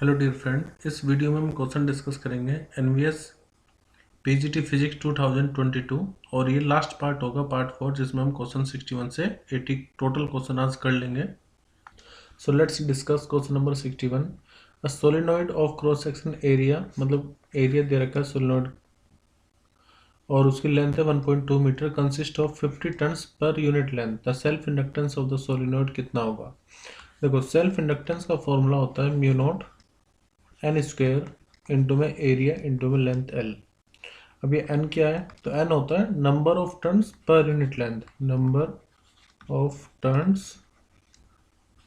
Hello dear friend, इस video में हम क्वेश्चन डिस्कस करेंगे एनवीएस पीजीटी फिजिक्स 2022 और ये लास्ट पार्ट होगा पार्ट 4 जिसमें हम क्वेश्चन 61 से 80 टोटल क्वेश्चन आंसर कर लेंगे। So let's discuss question number 61। A solenoid of cross section area, मतलब एरिया दे रखा है सोलिनॉइड और उसकी लेंथ है 1.2 metre, consist of 50 turns per unit length. The self inductance of the solenoid कितना होगा। देखो, सेल्फ इंडक्टेंस का फॉर्मूला होता है mu naught N square into में एरिया इंटू में लेंथ एल। अब ये एन क्या है, तो एन होता है number of turns per unit length, number of turns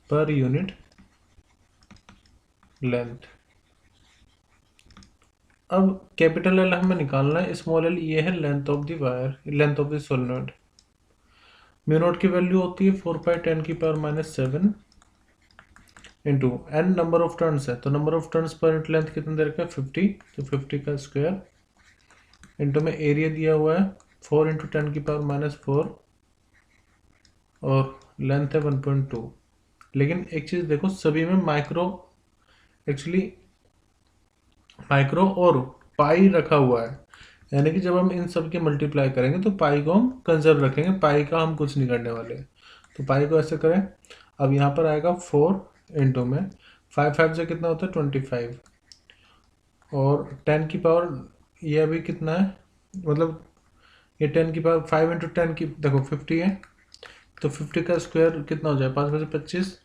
per unit length. अब कैपिटल एल हमें निकालना है, स्मॉल एल ये है length of the wire, length of the solenoid. Mu naught की वैल्यू होती है 4/10⁻⁷ into N number of turns है, तो number of turns per unit length कितना दे रखा है 50, तो 50 का स्क्वायर इंटू में एरिया दिया हुआ है 4 × 10⁻⁴ और लेंथ है 1.2। लेकिन एक चीज़ देखो, सभी में माइक्रो, एक्चुअली माइक्रो और पाई रखा हुआ है, यानी कि जब हम इन सब के मल्टीप्लाई करेंगे तो पाई को हम कंजर्व रखेंगे, पाई का हम कुछ नहीं करने वाले। तो पाई को ऐसे करें, अब यहाँ पर आएगा 4 इंटू में 5 से कितना होता है 25 और 10 की पावर ये अभी कितना है, मतलब ये 10 की पावर 5 × 10 की देखो 50 है, तो 50 का स्क्वायर कितना हो जाए 5 में से 25,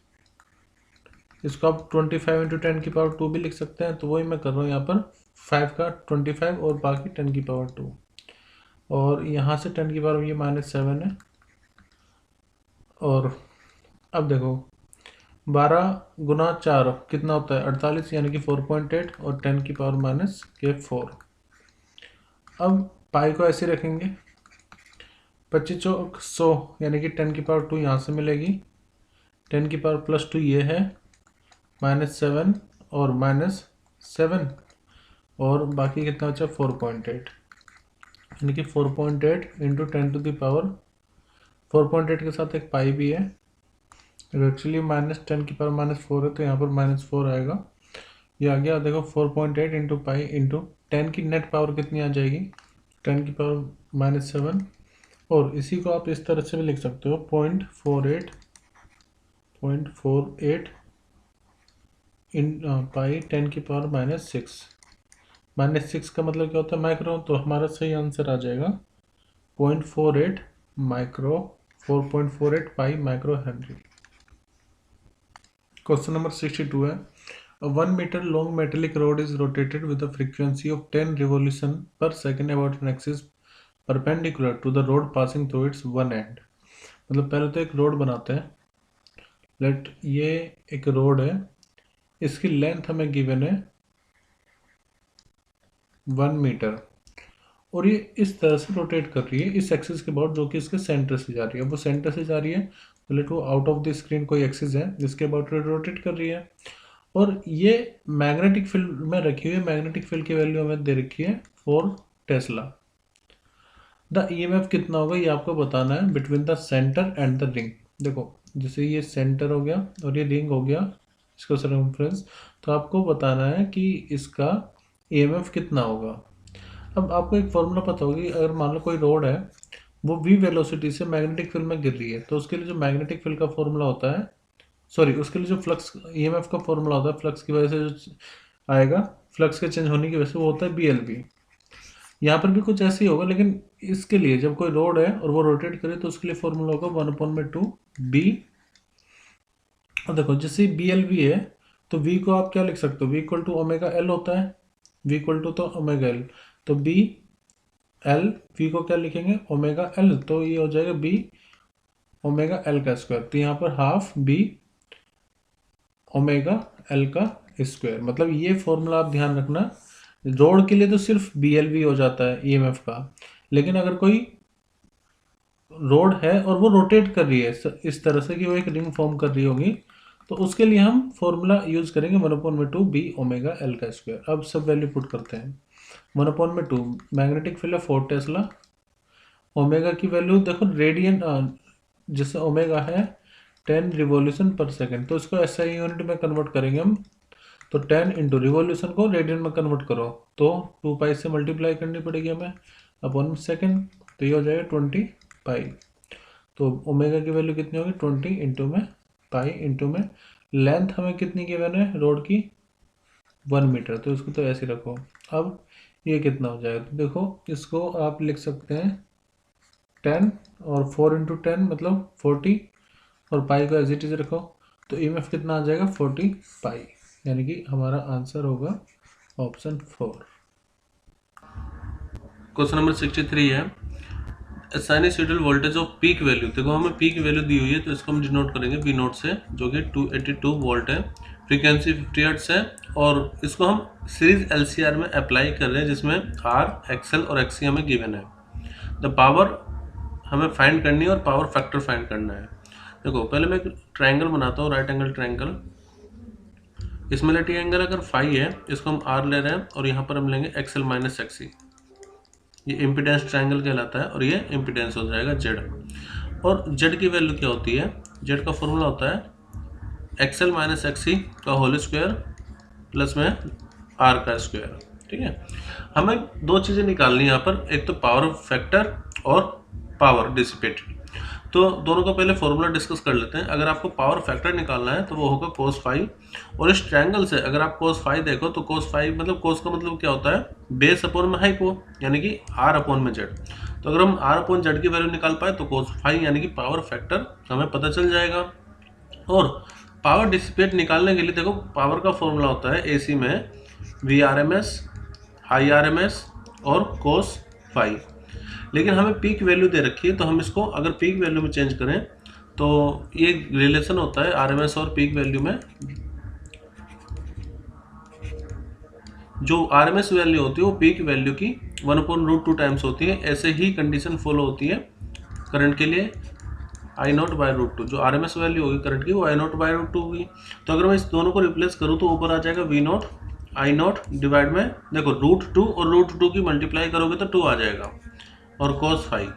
इसको आप 25 × 10 की पावर 2 भी लिख सकते हैं। तो वही मैं कर रहा हूँ यहाँ पर 5 का 25 और बाकी 10 की पावर 2 और यहाँ से 10 की पावर ये -7 है। और अब देखो 12 × 4 कितना होता है 48, यानी कि 4.8 और 10 की पावर -4। अब पाई को ऐसे रखेंगे, 25 चौक 100, यानी कि 10 की पावर 2 यहाँ से मिलेगी, 10 की पावर +2 ये है -7 और -7 और बाकी कितना बचा 4.8, यानी कि 4.8 इंटू 10⁻, 4.8 के साथ एक पाई भी है, एक्चुअली -10 की पावर -4 है तो यहाँ पर -4 आएगा। ये आ गया, देखो 4.8 इंटू पाई इंटू 10 की नेट पावर कितनी आ जाएगी 10 की पावर -7, और इसी को आप इस तरह से भी लिख सकते हो 0.48 इन पाई 10 की पावर -6। -6 का मतलब क्या होता है माइक्रो, तो हमारा सही आंसर आ जाएगा 0.48 माइक्रो, 4.48 पाई माइक्रो हेनरी। क्वेश्चन नंबर 62 है, a 1 meter long metallic rod is rotated with a frequency of 10 revolution per second about an axis perpendicular to the road passing through its one end। मतलब पहले तो एक road बनाते हैं, late ये एक road है, इसकी लेंथ हमें गिवन है 1 मीटर और ये इस तरह से रोटेट कर रही है इस एक्सिस के अबाउट, जो कि इसके सेंटर से जा रही है। वो सेंटर से जा रही है तो लेट वो आउट ऑफ द स्क्रीन कोई एक्सिस है जिसके अबाउट रोटेट कर रही है, और ये मैग्नेटिक फील्ड में रखी हुई है। मैग्नेटिक फील्ड की वैल्यू हमें दे रखी है 4 टेस्ला। द ईएमएफ कितना होगा ये आपको बताना है between the centre and the ring. देखो जैसे ये सेंटर हो गया और ये रिंग हो गया, इसका सर्कमफ्रेंस, तो आपको बताना है कि इसका ईएमएफ कितना होगा। अब आपको एक फॉर्मूला पता होगी, अगर मान लो कोई रोड है वो v वेलोसिटी से मैग्नेटिक फील्ड में गिर रही है, तो उसके लिए जो मैग्नेटिक फील्ड का फॉर्मूला होता है, सॉरी उसके लिए जो फ्लक्स ईएमएफ का फॉर्मूला होता है, फ्लक्स की वजह से जो आएगा, फ्लक्स के चेंज होने की वजह से, वो होता है BLV। यहाँ पर भी कुछ ऐसे ही होगा, लेकिन इसके लिए जब कोई रोड है और वो रोटेट करे तो उसके लिए फॉर्मूला होगा 1/2 B। और देखो जैसे BLV है तो V को आप क्या लिख सकते हो, V = ω/L होता है, V = तो ω/L, तो B L, V को क्या लिखेंगे ω/L, तो ये हो जाएगा B ω/L का स्क्वायर, तो यहाँ पर हाफ B ω/L का स्क्वायर। मतलब ये फॉर्मूला आप ध्यान रखना, रोड के लिए तो सिर्फ BLV हो जाता है EMF का, लेकिन अगर कोई रोड है और वो रोटेट कर रही है इस तरह से कि वो एक रिंग फॉर्म कर रही होगी, तो उसके लिए हम फॉर्मूला यूज करेंगे 1/2 B ω/L का स्क्वायर। अब सब वैल्यू पुट करते हैं, 1/2 मैग्नेटिक फील्ड है 4 टेस्ला, ओमेगा की वैल्यू देखो रेडियन, जैसे ओमेगा है 10 रिवॉल्यूशन पर सेकेंड, तो इसको SI यूनिट में कन्वर्ट करेंगे हम, तो 10 इंटू रिवॉल्यूशन को रेडियन में कन्वर्ट करो तो 2 पाई से मल्टीप्लाई करनी पड़ेगी हमें अपॉन सेकेंड, तो ये हो जाएगा 20 पाई। तो ओमेगा की वैल्यू कितनी होगी 20 इंटू में पाई इंटू में लेंथ हमें कितनी गिवन है रोड की 1 मीटर, तो इसको तो ऐसे रखो। अब ये कितना हो जाएगा, तो देखो इसको आप लिख सकते हैं 10 और 4 इंटू 10 मतलब 40 और पाई को एज इट इज रखो, तो ईएमएफ कितना आ जाएगा 40 पाई, यानी कि हमारा आंसर होगा ऑप्शन 4। क्वेश्चन नंबर 63 है assign schedule voltage off peak value. देखो हमें पीक वैल्यू दी हुई है तो इसको हम डिनोट करेंगे वी नोट से, जो कि 282 वोल्ट है, फ्रीक्वेंसी 50 हर्ट्ज है, और इसको हम सीरीज एलसीआर में अप्लाई कर रहे हैं जिसमें आर, एक्सएल और एक्ससी हमें गिवन है। द पावर हमें फाइंड करनी है और पावर फैक्टर फाइंड करना है। देखो पहले मैं एक ट्रायंगल बनाता हूँ, राइट एंगल ट्रायंगल। इसमें लेटी एंगल अगर फाई है, इसको हम आर ले रहे हैं और यहाँ पर हम लेंगे एक्सएल माइनस एक्ससी। ये इम्पिडेंस ट्रायंगल कहलाता है और ये इम्पिडेंस हो जाएगा जेड। और जेड की वैल्यू क्या होती है, जेड का फॉर्मूला होता है एक्सएल माइनस एक्ससी का होल स्क्वायर प्लस में आर का स्क्वायर। ठीक है, हमें दो चीज़ें निकालनी है यहाँ पर, एक तो पावर फैक्टर और पावर डिसिपेट। तो दोनों का पहले फॉर्मूला डिस्कस कर लेते हैं। अगर आपको पावर फैक्टर निकालना है तो वो होगा कोस फाइव, और इस ट्रायंगल से अगर आप कोस फाइव देखो तो कोस फाइव मतलब कोस का मतलब क्या होता है बेस अपॉन में हाइपो, यानी कि आर अपॉन में जेड। तो अगर हम आर अपॉन जेड की वैल्यू निकाल पाए तो कोस फाइव यानी कि पावर फैक्टर हमें पता चल जाएगा। और पावर डिसिपेट निकालने के लिए देखो पावर का फॉर्मूला होता है एसी में V R M S, I R M S और कोस फाइव। लेकिन हमें पीक वैल्यू दे रखी है, तो हम इसको अगर पीक वैल्यू में चेंज करें तो ये रिलेशन होता है आरएमएस और पीक वैल्यू में। जो आरएमएस वैल्यू होती है वो पीक वैल्यू की 1/√2 टाइम्स होती है। ऐसे ही कंडीशन फॉलो होती है करंट के लिए I0/√2। जो आरएमएस वैल्यू होगी करंट की वो I0/√2 होगी। तो अगर मैं इस दोनों को रिप्लेस करूँ तो ऊपर आ जाएगा V0 I0 डिवाइड में देखो √2 और √2 की मल्टीप्लाई करोगे तो 2 आ जाएगा और cos फाइव।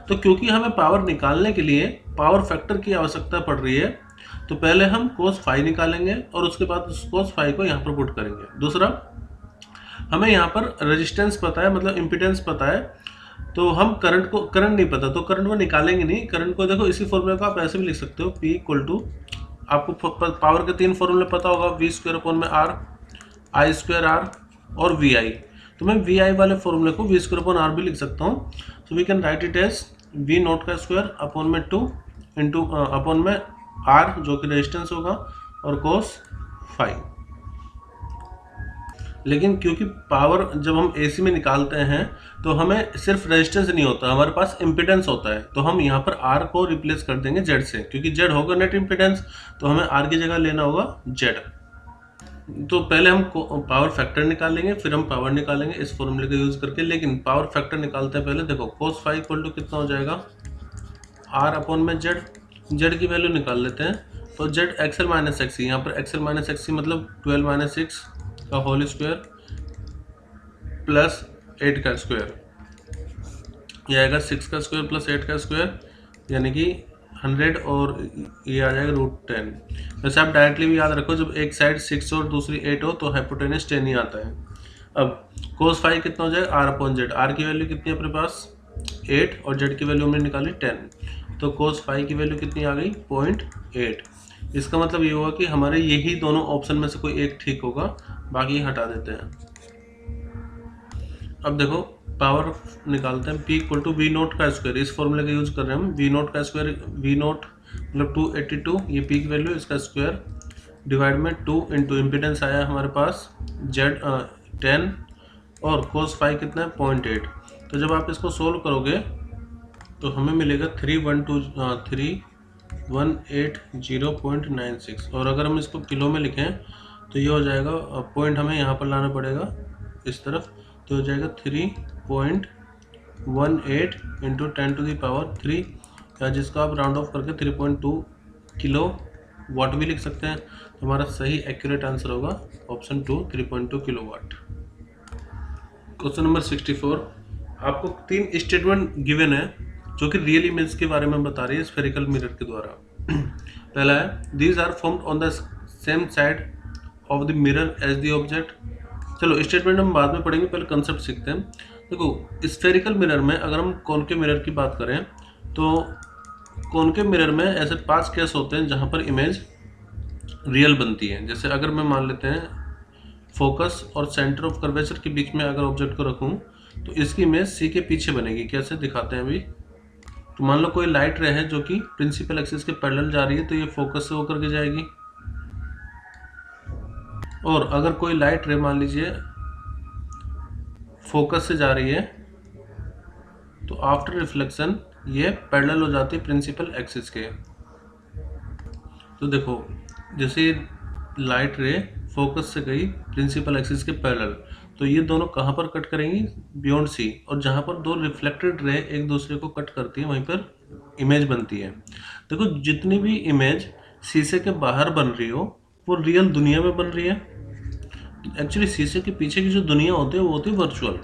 तो क्योंकि हमें पावर निकालने के लिए पावर फैक्टर की आवश्यकता पड़ रही है, तो पहले हम cos फाइव निकालेंगे और उसके बाद उस cos फाइव को यहाँ पर पुट करेंगे। दूसरा, हमें यहाँ पर रेजिस्टेंस पता है, मतलब इम्पिडेंस पता है, तो हम करंट नहीं पता तो करंट को निकालेंगे नहीं। करंट को देखो इसी फॉर्मूले को आप ऐसे भी लिख सकते हो, P इक्वल टू आपको पावर के 3 फॉर्मूले पता होगा, वी स्क्वायर अपॉन में आर, आई स्क्वायर आर और वी आई। तो मैं वी आई वाले फॉर्मूले को वी स्क्वायर अपॉन आर भी लिख सकता हूँ। So we can write it as V naught का स्क्वायर अपॉन में 2 इंटू अपॉन में आर जो कि रेजिस्टेंस होगा और कोस फाइव। लेकिन क्योंकि पावर जब हम एसी में निकालते हैं तो हमें सिर्फ रेजिस्टेंस नहीं होता, हमारे पास इम्पिडेंस होता है। तो हम यहाँ पर आर को रिप्लेस कर देंगे जेड से, क्योंकि जेड होगा नेट इम्पिडेंस, तो हमें आर की जगह लेना होगा जेड। तो पहले हम पावर फैक्टर निकालेंगे फिर हम पावर निकालेंगे इस फॉर्मूले का यूज करके। लेकिन पावर फैक्टर निकालते हैं पहले। देखो cos फाइव इक्वल टू कितना हो जाएगा आर अपॉन में जेड। जेड की वैल्यू निकाल लेते हैं, तो जेड एक्सएल माइनस एक्सी, यहाँ पर एक्सएल माइनस एक्सी मतलब 12 माइनस 6 का होल स्क्वायर प्लस 8 का स्क्वायर, यह आएगा 6 का स्क्वायर प्लस 8 का स्क्वायर, यानी कि 100 और ये आ जाएगा √10। वैसे आप डायरेक्टली भी याद रखो, जब एक साइड 6 और दूसरी 8 हो तो हाइपोटेनस 10 ही आता है। अब cos फाइव कितना हो जाएगा आर अपॉन जेड। आर की वैल्यू कितनी है अपने पास 8 और जेड की वैल्यू हमने निकाली 10, तो cos फाइव की वैल्यू कितनी आ गई 0.8। इसका मतलब ये हुआ कि हमारे यही दोनों ऑप्शन में से कोई एक ठीक होगा, बाकी हटा देते हैं। अब देखो पावर निकालते हैं, P equal to V naught का स्क्वायर, इस फॉर्मूले का यूज कर रहे हैं हम। वी नोट का स्क्वायर, वी नोट मतलब 282, ये पीक वैल्यू, इसका स्क्वायर डिवाइड में 2 इंटू इम्पिडेंस आया हमारे पास जेड 10 और cos फाइव कितना है 0.8। तो जब आप इसको सोल्व करोगे तो हमें मिलेगा 3180.96, और अगर हम इसको किलो में लिखें तो ये हो जाएगा, पॉइंट हमें यहाँ पर लाना पड़ेगा इस तरफ, तो हो जाएगा 3.18 इंटू 10⁻³ या जिसको आप राउंड ऑफ करके 3.2 किलो वाट भी लिख सकते हैं। तो हमारा सही एक्यूरेट आंसर होगा option 2 3.2 kilowatt. Question number 64, आपको 3 स्टेटमेंट गिवन है जो कि रियल इमेज के बारे में बता रही है स्फेरिकल मिरर के द्वारा। पहला है these are formed on the same side of the mirror as the object. चलो स्टेटमेंट हम बाद में पढ़ेंगे, पहले कंसेप्ट सीखते हैं। देखो स्फेरिकल मिरर में अगर हम कॉनकेव मिरर की बात करें तो कॉनकेव मिरर में ऐसे 5 केस होते हैं जहाँ पर इमेज रियल बनती है। जैसे अगर मैं मान लेते हैं फोकस और सेंटर ऑफ कर्वेचर के बीच में अगर ऑब्जेक्ट को रखूं तो इसकी इमेज सी के पीछे बनेगी। कैसे दिखाते हैं अभी। तो मान लो कोई लाइट रे है जो कि प्रिंसिपल एक्सिस के पैरेलल जा रही है, तो ये फोकस से होकर के जाएगी। और अगर कोई लाइट रे मान लीजिए फोकस से जा रही है तो आफ्टर रिफ्लेक्शन ये पैरेलल हो जाती है प्रिंसिपल एक्सिस के। तो देखो जैसे लाइट रे फोकस से गई प्रिंसिपल एक्सिस के पैरेलल, तो ये दोनों कहाँ पर कट करेंगी, बियॉन्ड सी। और जहाँ पर दो रिफ्लेक्टेड रे एक दूसरे को कट करती है वहीं पर इमेज बनती है। देखो जितनी भी इमेज शीशे के बाहर बन रही हो वो रियल दुनिया में बन रही है। एक्चुअली शीशे के पीछे की जो दुनिया होती है वो होती है वर्चुअल,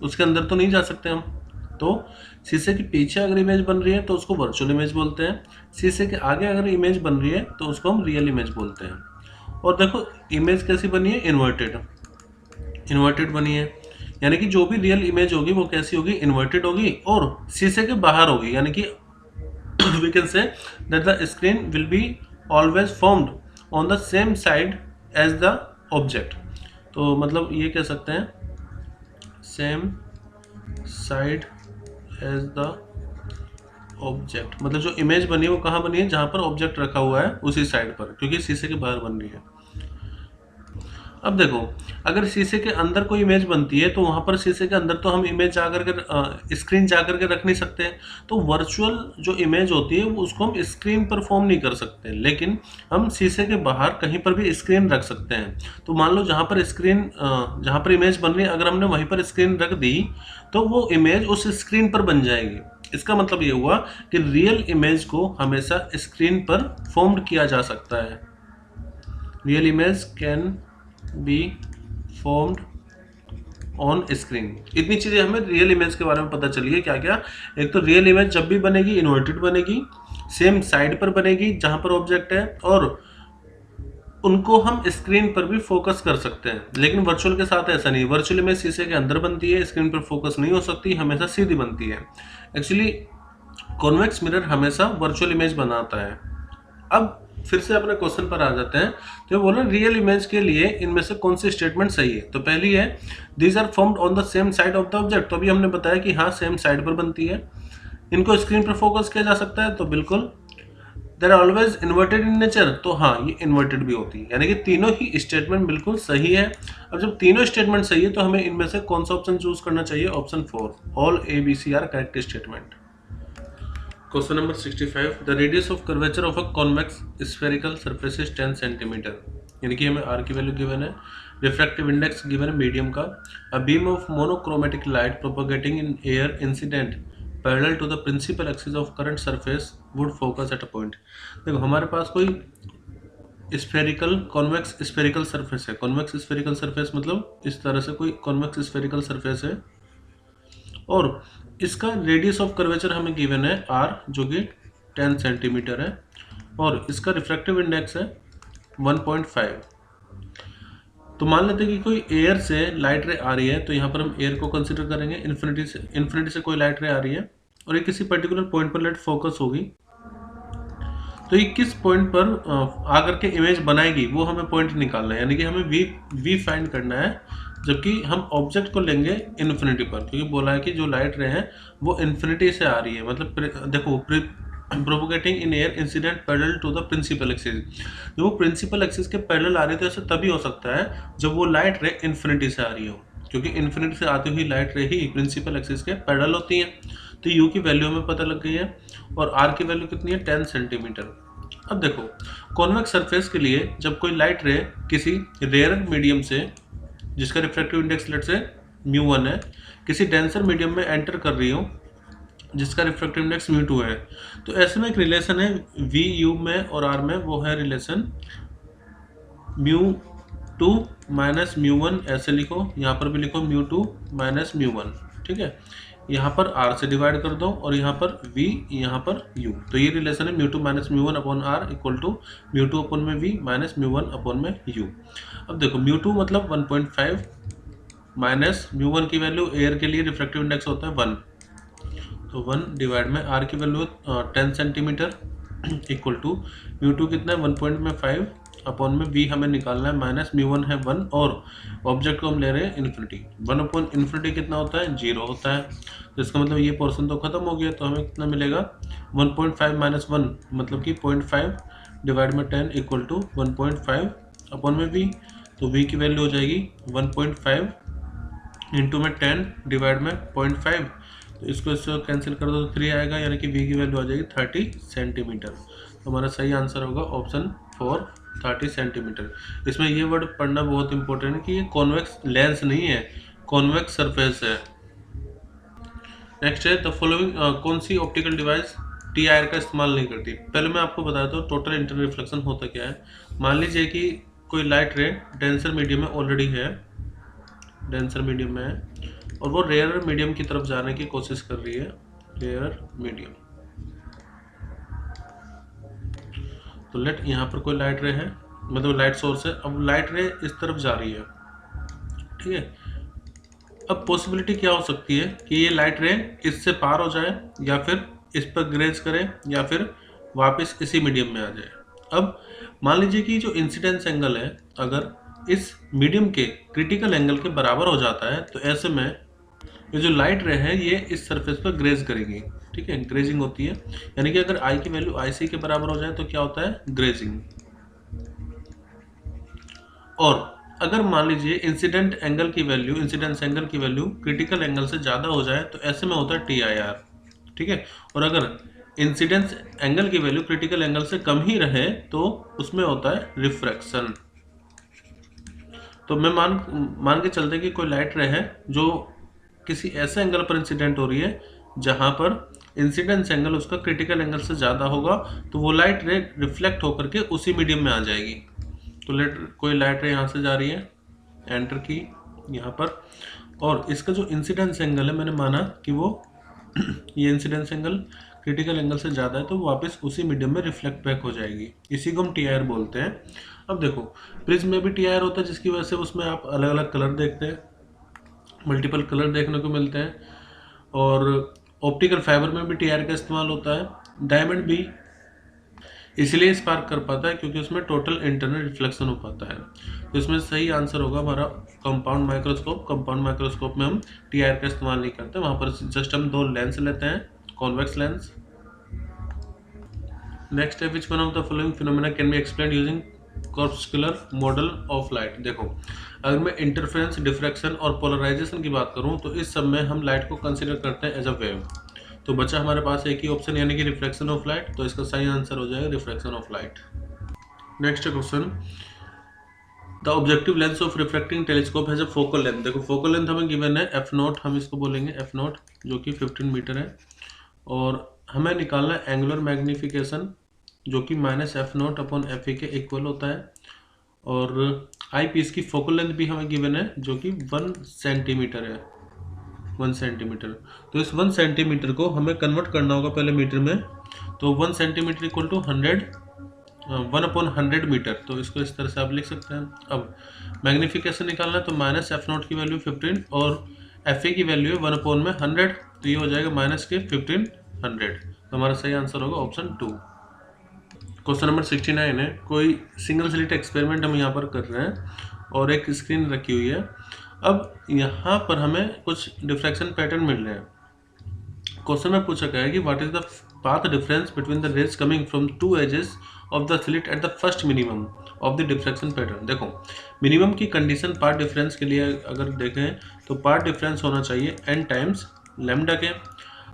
उसके अंदर तो नहीं जा सकते हम। तो शीशे के पीछे अगर इमेज बन रही है तो उसको वर्चुअल इमेज बोलते हैं। शीशे के आगे अगर इमेज बन रही है तो उसको हम रियल इमेज बोलते हैं। और देखो इमेज कैसी बनी है, इन्वर्टेड बनी है, यानी कि जो भी रियल इमेज होगी वो कैसी होगी, इन्वर्टेड होगी और शीशे के बाहर होगी। यानी कि we can say that the screen will be always formed on the same side as the object. तो मतलब ये कह सकते हैं same side as the object, मतलब जो इमेज बनी है वो कहाँ बनी है, जहाँ पर ऑब्जेक्ट रखा हुआ है उसी साइड पर, क्योंकि शीशे के बाहर बन रही है। अब देखो अगर शीशे के अंदर कोई इमेज बनती है तो वहाँ पर शीशे के अंदर तो हम इमेज जाकर के स्क्रीन जाकर के रख नहीं सकते हैं। तो वर्चुअल जो इमेज होती है वो उसको हम स्क्रीन पर फॉर्म नहीं कर सकते, लेकिन हम शीशे के बाहर कहीं पर भी स्क्रीन रख सकते हैं। तो मान लो जहाँ पर स्क्रीन जहाँ पर इमेज बन रही है अगर हमने वहीं पर स्क्रीन रख दी तो वो इमेज उस स्क्रीन पर बन जाएगी। इसका मतलब ये हुआ कि रियल इमेज को हमेशा स्क्रीन पर फॉर्म्ड किया जा सकता है। Real image can be formed on screen. इतनी चीजें हमें रियल इमेज के बारे में पता चली है। क्या क्या, एक तो रियल इमेज जब भी बनेगी इन्वर्टेड बनेगी, सेम साइड पर बनेगी जहां पर ऑब्जेक्ट है, और उनको हम स्क्रीन पर भी फोकस कर सकते हैं। लेकिन वर्चुअल के साथ ऐसा नहीं, वर्चुअल इमेज शीशे के अंदर बनती है, स्क्रीन पर फोकस नहीं हो सकती, हमेशा सीधी बनती है। एक्चुअली कॉन्वेक्स मिरर हमेशा वर्चुअल इमेज बनाता है। अब फिर से अपने क्वेश्चन पर आ जाते हैं। तो ये बोला रियल इमेज के लिए इनमें से कौन सी स्टेटमेंट सही है। तो पहली है these are formed on the same side of the object. तो अभी हमने बताया कि हाँ सेम साइड पर बनती है। इनको स्क्रीन पर फोकस किया जा सकता है, तो बिल्कुल। There are always inverted in nature, तो हाँ ये इन्वर्टेड भी होती है। यानी कि तीनों ही स्टेटमेंट बिल्कुल सही है। अब जब तीनों स्टेटमेंट सही है तो हमें इनमें से कौन सा ऑप्शन चूज करना चाहिए, option 4, all A B C are correct statement. Question number 65, the radius of curvature of a convex spherical surface is 10 centimetre. यानी कि हमें आर की वैल्यू गिवन है, रिफ्रैक्टिव इंडेक्स गिवन है मीडियम का। A beam of monochromatic light propagating in air incident parallel to the principal axis of current surface would focus at a point. देखो हमारे पास कोई स्फेरिकल कॉन्वेक्स स्फेरिकल सरफेस है। Convex spherical surface मतलब इस तरह से कोई कॉन्वेक्स स्फेरिकल सरफेस है, और इसका रेडियस ऑफ कर्वेचर हमें गिवन है r, जो कि 10 सेंटीमीटर है, और इसका रिफ्रैक्टिव इंडेक्स है 1.5। तो मान लेते हैं कि कोई एयर से लाइट रे आ रही है, तो यहाँ पर हम एयर को कंसिडर करेंगे। इन्फिनिटी से कोई लाइट रे आ रही है और ये किसी पर्टिकुलर पॉइंट पर लाइट फोकस होगी। तो ये किस पॉइंट पर आकर के इमेज बनाएगी वो हमें पॉइंट निकालना है, यानी कि हमें वी फाइंड करना है। जबकि हम ऑब्जेक्ट को लेंगे इन्फिनिटी पर, क्योंकि बोला है कि जो लाइट रे हैं वो इन्फिनिटी से आ रही है। मतलब देखो propagating in air incident parallel to the principal axis. जब वो प्रिंसिपल एक्सिस के पैरेलल आ रही है तो ऐसा तभी हो सकता है जब वो लाइट रे इन्फिनिटी से आ रही हो, क्योंकि इन्फिनिटी से आती हुई लाइट रे ही प्रिंसिपल एक्सिस के पैरेलल होती हैं। तो यू की वैल्यू हमें पता लग गई है, और आर की वैल्यू कितनी है, 10 सेंटीमीटर। अब देखो कॉन्वेक्स सरफेस के लिए जब कोई लाइट रे किसी रेयर मीडियम से, जिसका रिफ्रैक्टिव इंडेक्स लेट से μ1 है, किसी डेंसर मीडियम में एंटर कर रही हो जिसका रिफ्रैक्टिव इंडेक्स μ2 है, तो ऐसे में एक रिलेशन है वी यू में और आर में, वो है रिलेशन μ2 माइनस μ1। ऐसे लिखो, यहाँ पर भी लिखो μ2 माइनस μ1, ठीक है। यहाँ पर r से डिवाइड कर दो और यहाँ पर v, यहाँ पर u। तो ये रिलेशन है μ2 minus μ1 upon r equal to μ2 upon में v माइनस μ1 अपॉन में u। अब देखो μ2 मतलब 1.5 माइनस μ1 की वैल्यू, एयर के लिए रिफ्रैक्टिव इंडेक्स होता है 1, तो 1 डिवाइड में r की वैल्यू 10 सेंटीमीटर इक्वल टू μ2 कितना है 1.5 अपॉन में v हमें निकालना है माइनस μ1 है 1 और ऑब्जेक्ट को हम ले रहे हैं इन्फिनिटी। 1 अपॉन इन्फिनिटी कितना होता है 0 होता है, तो इसका मतलब ये पोर्शन तो खत्म हो गया। तो हमें कितना मिलेगा 1.5 माइनस 1 मतलब कि 0.5 डिवाइड में 10 इक्वल टू 1.5 अपॉन में v। तो v की वैल्यू हो जाएगी 1.5 इंटू में 10 डिवाइड में 0.5, तो इसको इससे कैंसिल कर दो तो 3 आएगा, यानी कि v की वैल्यू आ जाएगी 30 सेंटीमीटर। तो हमारा सही आंसर होगा ऑप्शन 4 30 सेंटीमीटर। इसमें ये वर्ड पढ़ना बहुत इंपॉर्टेंट है कि ये कॉन्वेक्स लेंस नहीं है, कॉन्वेक्स सरफेस है। नेक्स्ट है द फॉलोइंग कौन सी ऑप्टिकल डिवाइस TIR का इस्तेमाल नहीं करती। पहले मैं आपको बताया था टोटल इंटरनल रिफ्लेक्शन होता क्या है। मान लीजिए कि कोई लाइट रे डेंसर मीडियम में ऑलरेडी है, डेंसर मीडियम में है और वो रेयर मीडियम की तरफ जाने की कोशिश कर रही है, रेयर मीडियम। तो लेट यहाँ पर कोई लाइट रे है, मतलब लाइट सोर्स है, अब लाइट रे इस तरफ जा रही है, ठीक है। अब पॉसिबिलिटी क्या हो सकती है कि ये लाइट रे इससे पार हो जाए या फिर इस पर ग्रेज करे या फिर वापस इसी मीडियम में आ जाए। अब मान लीजिए कि जो इंसिडेंस एंगल है अगर इस मीडियम के क्रिटिकल एंगल के बराबर हो जाता है, तो ऐसे में ये जो लाइट रे है ये इस सरफेस पर ग्रेज करेगी, ठीक है, ग्रेजिंग होती है। यानी कि अगर आई की वैल्यू IC के बराबर हो जाए तो क्या होता है ग्रेजिंग। और अगर मान लीजिए इंसिडेंस एंगल की वैल्यू क्रिटिकल एंगल से ज़्यादा हो जाए तो ऐसे में होता है TIR, ठीक है। और अगर इंसिडेंस एंगल की वैल्यू क्रिटिकल एंगल से कम ही रहे तो उसमें होता है रिफ्रैक्शन। तो मैं मान के चलते कि कोई लाइट रे है जो किसी ऐसे एंगल पर इंसिडेंट हो रही है जहां पर इंसिडेंस एंगल उसका क्रिटिकल एंगल से ज़्यादा होगा, तो वो लाइट रे रिफ्लेक्ट होकर के उसी मीडियम में आ जाएगी। तो कोई लाइट रे यहाँ से जा रही है, एंटर की यहाँ पर, और इसका जो इंसिडेंस एंगल है मैंने माना कि वो ये इंसिडेंस एंगल क्रिटिकल एंगल से ज़्यादा है, तो वापस उसी मीडियम में रिफ्लेक्ट बैक हो जाएगी। इसी को हम TIR बोलते हैं। अब देखो प्रिज्म में भी TIR होता है, जिसकी वजह से उसमें आप अलग अलग कलर देखते हैं, मल्टीपल कलर देखने को मिलते हैं। और ऑप्टिकल फाइबर में भी TIR का इस्तेमाल होता है। डायमंड भी इसलिए स्पार्क कर पाता है क्योंकि उसमें टोटल इंटरनल रिफ्लेक्शन हो पाता है। तो इसमें सही आंसर होगा हमारा कंपाउंड माइक्रोस्कोप। कंपाउंड माइक्रोस्कोप में हम TIR का इस्तेमाल नहीं करते, वहाँ पर जस्ट हम 2 लेंस लेते हैं, कॉन्वेक्स लेंस। नेक्स्ट है which one of the following phenomena can be explained using corpuscular model of light. देखो अगर मैं इंटरफेरेंस, डिफ्रैक्शन और पोलराइजेशन की बात करूं तो इस सब में हम लाइट को कंसीडर करते हैं एज अ वेव। तो बचा हमारे पास एक ही ऑप्शन यानी कि रिफ्रैक्शन ऑफ लाइट, तो इसका सही आंसर हो जाएगा refraction of light. Next question the objective lens of refracting telescope has a focal length. देखो फोकल लेंथ हमें गिवन है f0, हम इसको बोलेंगे f0 जो कि 15 मीटर है, और हमें निकालना है एंगुलर मैग्निफिकेशन जो कि -f0 अपॉन FE के इक्वल होता है। और आई पीस की फोकल लेंथ भी हमें गिवन है जो कि 1 सेंटीमीटर है, 1 सेंटीमीटर। तो इस 1 सेंटीमीटर को हमें कन्वर्ट करना होगा पहले मीटर में। तो 1 सेंटीमीटर इक्वल टू 1/100 मीटर, तो इसको इस तरह से आप लिख सकते हैं। अब मैग्निफिकेशन निकालना है तो -f0 की वैल्यू 15 और FE की वैल्यू है 1/100, तो ये हो जाएगा -1500। तो हमारा सही आंसर होगा ऑप्शन 2। क्वेश्चन नंबर 69 है, कोई सिंगल स्लिट एक्सपेरिमेंट हम यहाँ पर कर रहे हैं और एक स्क्रीन रखी हुई है। अब यहाँ पर हमें कुछ डिफ्रैक्शन पैटर्न मिल रहे हैं। क्वेश्चन में पूछा गया है कि what is the path difference between the rays coming from 2 edges of the slit at the first minimum of the diffraction pattern. देखो मिनिमम की कंडीशन पाथ डिफरेंस के लिए अगर देखें तो पाथ डिफरेंस होना चाहिए n टाइम्स लैम्डा के।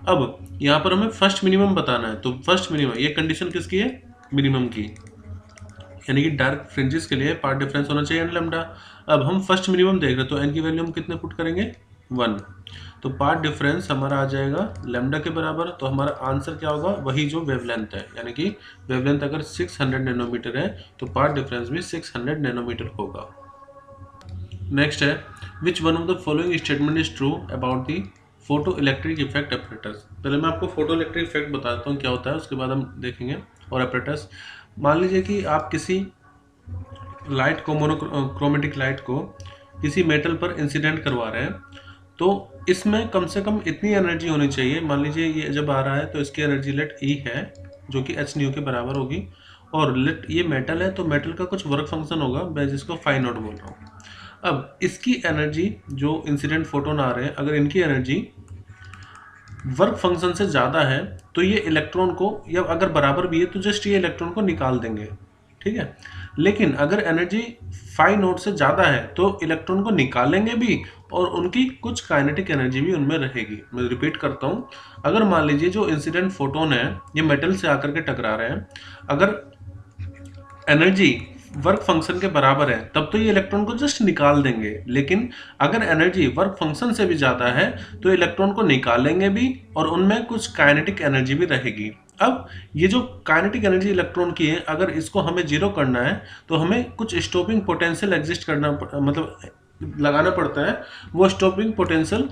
अब यहाँ पर हमें फर्स्ट मिनिमम बताना है, तो फर्स्ट मिनिमम ये कंडीशन किसकी है, मिनिमम की, यानी कि डार्क फ्रिंजेस के लिए पार्ट डिफरेंस होना चाहिए n लैम्डा। अब हम फर्स्ट मिनिमम देख रहे हैं तो n की वैल्यू हम कितने पुट करेंगे 1, तो पार्ट डिफरेंस हमारा आ जाएगा लैम्डा के बराबर। तो हमारा आंसर क्या होगा, वही जो वेवलेंथ है, यानी कि वेवलेंथ अगर 600 नैनोमीटर है तो पार्ट डिफरेंस भी 600 नैनोमीटर होगा। नेक्स्ट है which one of the following statement is true about the photo electric effect apparatus. पहले मैं आपको फोटो इलेक्ट्रिक इफेक्ट बताता हूँ क्या होता है, उसके बाद हम देखेंगे। और एपरेटस, मान लीजिए कि आप किसी लाइट को, मोनोक्रोमेटिक लाइट को किसी मेटल पर इंसिडेंट करवा रहे हैं, तो इसमें कम से कम इतनी एनर्जी होनी चाहिए। मान लीजिए ये जब आ रहा है तो इसकी एनर्जी लेट ई है जो कि एच न्यू के बराबर होगी, और लेट ये मेटल है तो मेटल का कुछ वर्क फंक्शन होगा, मैं जिसको फाई नॉट बोल रहा हूँ। अब इसकी एनर्जी, जो इंसिडेंट फोटोन आ रहे हैं, अगर इनकी एनर्जी वर्क फंक्शन से ज़्यादा है तो ये इलेक्ट्रॉन को, या अगर बराबर भी है तो जस्ट ये इलेक्ट्रॉन को निकाल देंगे, ठीक है। लेकिन अगर एनर्जी फाई नॉट से ज़्यादा है तो इलेक्ट्रॉन को निकालेंगे भी और उनकी कुछ काइनेटिक एनर्जी भी उनमें रहेगी। मैं रिपीट करता हूँ, अगर मान लीजिए जो इंसिडेंट फोटोन है ये मेटल से आकर के टकरा रहे हैं, अगर एनर्जी वर्क फंक्शन के बराबर है तब तो ये इलेक्ट्रॉन को जस्ट निकाल देंगे, लेकिन अगर एनर्जी वर्क फंक्शन से भी ज़्यादा है तो इलेक्ट्रॉन को निकालेंगे भी और उनमें कुछ काइनेटिक एनर्जी भी रहेगी। अब ये जो काइनेटिक एनर्जी इलेक्ट्रॉन की है, अगर इसको हमें जीरो करना है तो हमें कुछ स्टॉपिंग पोटेंशियल एग्जिस्ट करना, मतलब लगाना पड़ता है। वो स्टॉपिंग पोटेंशियल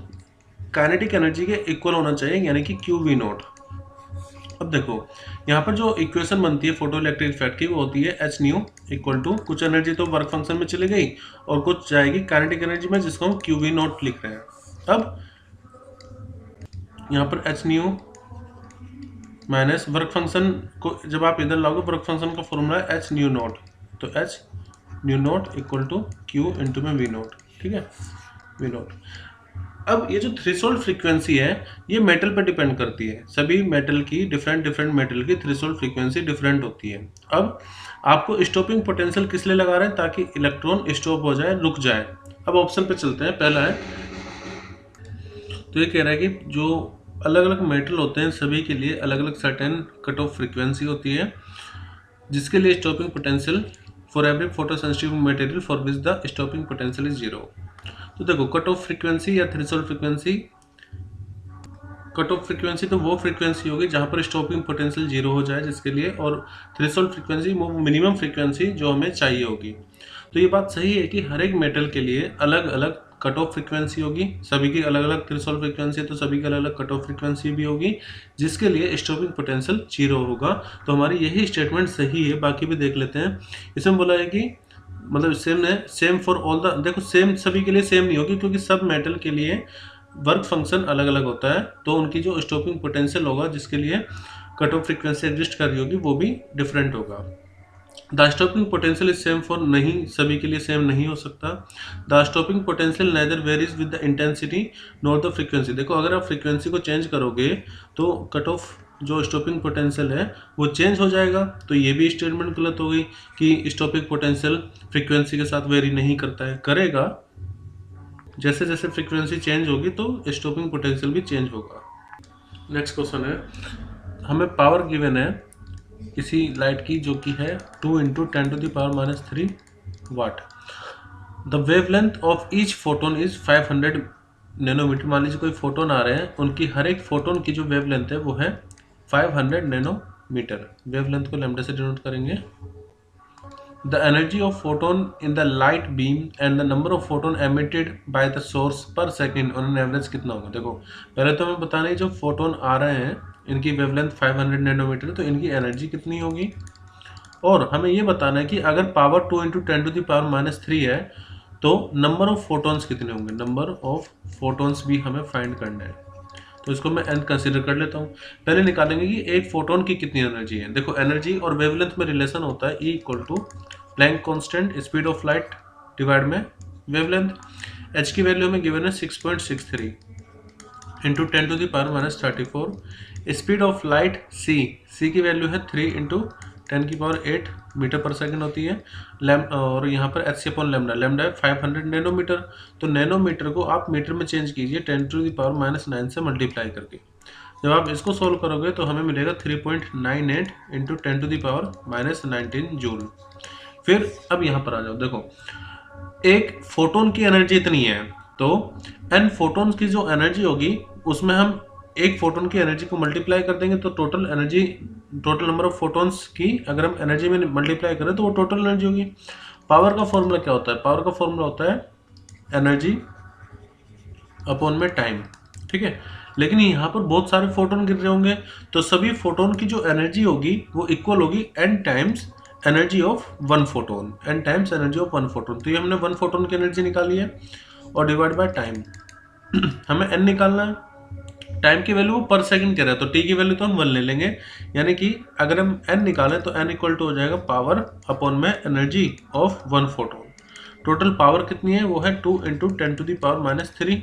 काइनेटिक एनर्जी के इक्वल होना चाहिए, यानी कि क्यू वी नॉट। अब देखो यहाँ पर जो इक्वेशन बनती है फोटो इलेक्ट्रिक इफेक्ट की, वो होती है एच न्यू इक्वल टू, कुछ एनर्जी तो वर्क फंक्शन में चली गई और कुछ जाएगी काइनेटिक एनर्जी में, जिसको हम क्यू वी नॉट लिख रहे हैं। अब यहाँ पर h nu minus work function को जब आप इधर लाओगे, वर्क फंक्शन का फॉर्मूला है एच न्यू नॉट, तो h nu naught equal to Q into में वी नॉट, ठीक है, वी नॉट। अब ये जो थ्रेशोल्ड फ्रीक्वेंसी है ये मेटल पर डिपेंड करती है, सभी मेटल की डिफरेंट मेटल की थ्रेशोल्ड फ्रीक्वेंसी डिफरेंट होती है। अब आपको स्टॉपिंग पोटेंशियल किस लिए लगा रहे हैं, ताकि इलेक्ट्रॉन स्टॉप हो जाए, रुक जाए। अब ऑप्शन पे चलते हैं, पहला है तो ये कह रहा है कि जो अलग अलग मेटल होते हैं सभी के लिए अलग अलग सर्टेन कट ऑफ फ्रीक्वेंसी होती है, जिसके लिए stopping potential for every photo sensitive material for which the stopping potential is zero. तो देखो कट ऑफ फ्रीक्वेंसी या threshold frequency, cut off frequency तो वो फ्रीक्वेंसी होगी जहां पर स्टॉपिंग पोटेंशियल जीरो हो जाए जिसके लिए, और थ्रेशोल्ड फ्रीक्वेंसी वो मिनिमम फ्रीक्वेंसी जो हमें चाहिए होगी। तो ये बात सही है कि हर एक मेटल के लिए अलग अलग कट ऑफ फ्रीक्वेंसी होगी, सभी की अलग अलग थ्रेशोल्ड फ्रीक्वेंसी है तो सभी की अलग अलग कट ऑफ फ्रीक्वेंसी भी होगी, जिसके लिए स्टॉपिंग पोटेंशियल जीरो होगा। तो हमारी यही स्टेटमेंट सही है। बाकी भी देख लेते हैं। इसमें बोला है कि मतलब सेम है, सेम फॉर ऑल द, देखो सेम सभी के लिए सेम नहीं होगी क्योंकि सब मेटल के लिए वर्क फंक्शन अलग अलग होता है, तो उनकी जो स्टॉपिंग पोटेंशियल होगा जिसके लिए कट ऑफ फ्रीक्वेंसी एग्जिस्ट कर रही होगी वो भी डिफरेंट होगा। The stopping potential is same for, नहीं सभी के लिए सेम नहीं हो सकता। The stopping potential neither varies with the intensity not the frequency. देखो अगर आप फ्रीक्वेंसी को चेंज करोगे तो कट ऑफ जो स्टॉपिंग पोटेंशियल है वो चेंज हो जाएगा। तो ये भी स्टेटमेंट गलत हो गई कि स्टॉपिंग पोटेंशियल फ्रीक्वेंसी के साथ वेरी नहीं करता है, करेगा। जैसे जैसे फ्रीक्वेंसी चेंज होगी तो स्टॉपिंग पोटेंशियल भी चेंज होगा। नेक्स्ट क्वेश्चन है, हमें पावर गिवन है किसी लाइट की जो कि है 2 × 10⁻³ watt. The wavelength of each photon is 500 nanometer. मान लीजिए कोई फोटोन आ रहे हैं, उनकी हर एक फोटोन की जो वेवलेंथ है वो है 500 नैनोमीटर। वेवलेंथ को लैम्डा से डिनोट करेंगे। The energy of photon in the light beam and the number of photon emitted by the source per second on an average कितना होगा। देखो पहले तो हमें बताना है जो फोटोन आ रहे हैं इनकी वेवलेंथ 500 नैनोमीटर, तो इनकी एनर्जी कितनी होगी, और हमें ये बताना है कि अगर पावर 2 × 10⁻³ है तो नंबर ऑफ फोटोन्स कितने होंगे। नंबर ऑफ फोटोन्स भी हमें फाइंड करना है, तो इसको मैं n कंसीडर कर लेता हूँ। पहले निकालेंगे कि एक फोटोन की कितनी एनर्जी है। देखो एनर्जी और वेवलेंथ में रिलेशन होता है E = Planck constant speed of light divide में वेवलेंथ। h की वैल्यू हमें गिवन है 6.63 × 10⁻34। स्पीड ऑफ लाइट c की वैल्यू है 3 × 10⁸ मीटर पर सेकंड होती है। और यहाँ पर h/λ, लैम्डा है 500 नैनोमीटर। तो नैनोमीटर को आप मीटर में चेंज कीजिए 10⁻⁹ से मल्टीप्लाई करके। जब आप इसको सोल्व करोगे तो हमें मिलेगा 3.98 × 10⁻19 जूल। फिर अब यहाँ पर आ जाओ, देखो एक फोटोन की एनर्जी इतनी है तो n फोटोन्स की जो एनर्जी होगी उसमें हम एक फोटोन की एनर्जी को मल्टीप्लाई कर देंगे, तो total energy, total number of photons की अगर हम एनर्जी में मल्टीप्लाई करें तो वो टोटल एनर्जी होगी। पावर का फॉर्मूला क्या होता है, पावर का फॉर्मूला होता है एनर्जी अपॉन में टाइम, ठीक है। लेकिन यहाँ पर बहुत सारे फोटोन गिर रहे होंगे, तो सभी फोटोन की जो एनर्जी होगी वो इक्वल होगी n times energy of one photon, n times energy of one photon. तो ये हमने वन फोटोन की एनर्जी निकाली है और डिवाइड बाय टाइम। हमें n निकालना है, टाइम की वैल्यू पर सेकंड कह रहा है तो t की वैल्यू तो हम 1 ले लेंगे, यानी कि अगर हम n निकालें तो n इक्वल टू हो जाएगा पावर अपॉन में energy of one photon. Total power कितनी है, वो है 2 इंटू 10 टू द पावर -3।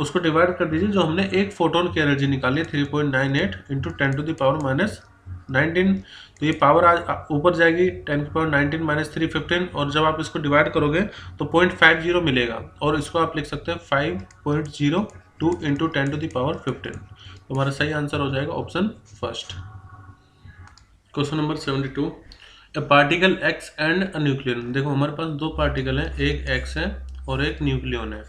उसको डिवाइड कर दीजिए, जो हमने एक फोटोन की एनर्जी निकाली है 3.98 इंटू 10 टू द पावर -19। तो ये पावर आज ऊपर जाएगी 10 की पावर 19 माइनस 3 15, और जब आप इसको डिवाइड करोगे तो 0.50 मिलेगा, और इसको आप लिख सकते हैं 5.02 इंटू 10 टू द पावर 15। तो हमारा सही आंसर हो जाएगा option first. Question number 72, A particle x and a nucleon. देखो हमारे पास दो पार्टिकल हैं, एक एक्स है और एक न्यूक्लियन है,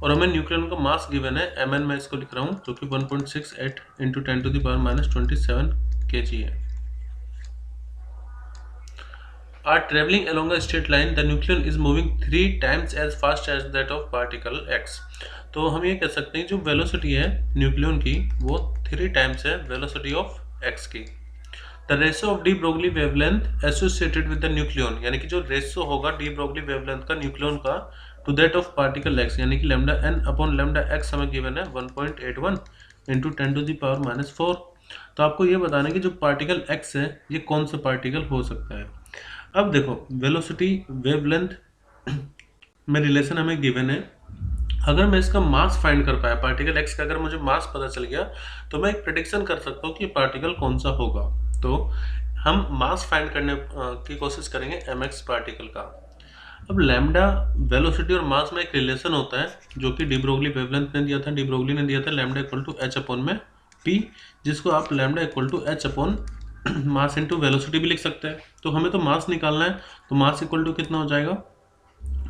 और हमें न्यूक्लियन का मास गिवन है mn, मैं इसको लिख रहा हूँ, जो कि 1.68 into 10 to the power -27 kg है। Are traveling along a straight line, the nucleon is moving 3 times as fast as that of particle x। तो हम ये कह सकते हैं जो वेलोसिटी है न्यूक्लियन की वो 3 टाइम्स है वेलोसिटी ऑफ x की। The ratio of de Broglie wavelength associated with the nucleon, यानी कि जो रेशो होगा डी ब्रोगली वेवलेंथ का न्यूक्लियन का to that of particle X, यानी कि lambda N upon lambda X हमें गिवन है 1.81 इंटू 10 टू द पावर -4। तो आपको ये बताना है कि जो पार्टिकल एक्स है ये कौन सा पार्टिकल हो सकता है। अब देखो वेलोसिटी वेवलेंथ में रिलेशन हमें गिवन है, अगर मैं इसका मास फाइंड कर पाया पार्टिकल एक्स का, अगर मुझे मास पता चल गया तो मैं एक प्रेडिक्शन कर सकता हूँ कि पार्टिकल कौन सा होगा। तो हम मास फाइंड करने की कोशिश करेंगे mx पार्टिकल का। अब लैम्डा वेलोसिटी और मास में एक रिलेशन होता है जो कि डी ब्रोगली वेवलेंथ ने दिया था, डी ब्रोगली ने दिया था lambda equal to h upon में p, जिसको आप lambda equal to h upon mass into velocity भी लिख सकते हैं। तो हमें तो मास निकालना है, तो मास इक्वल टू कितना हो जाएगा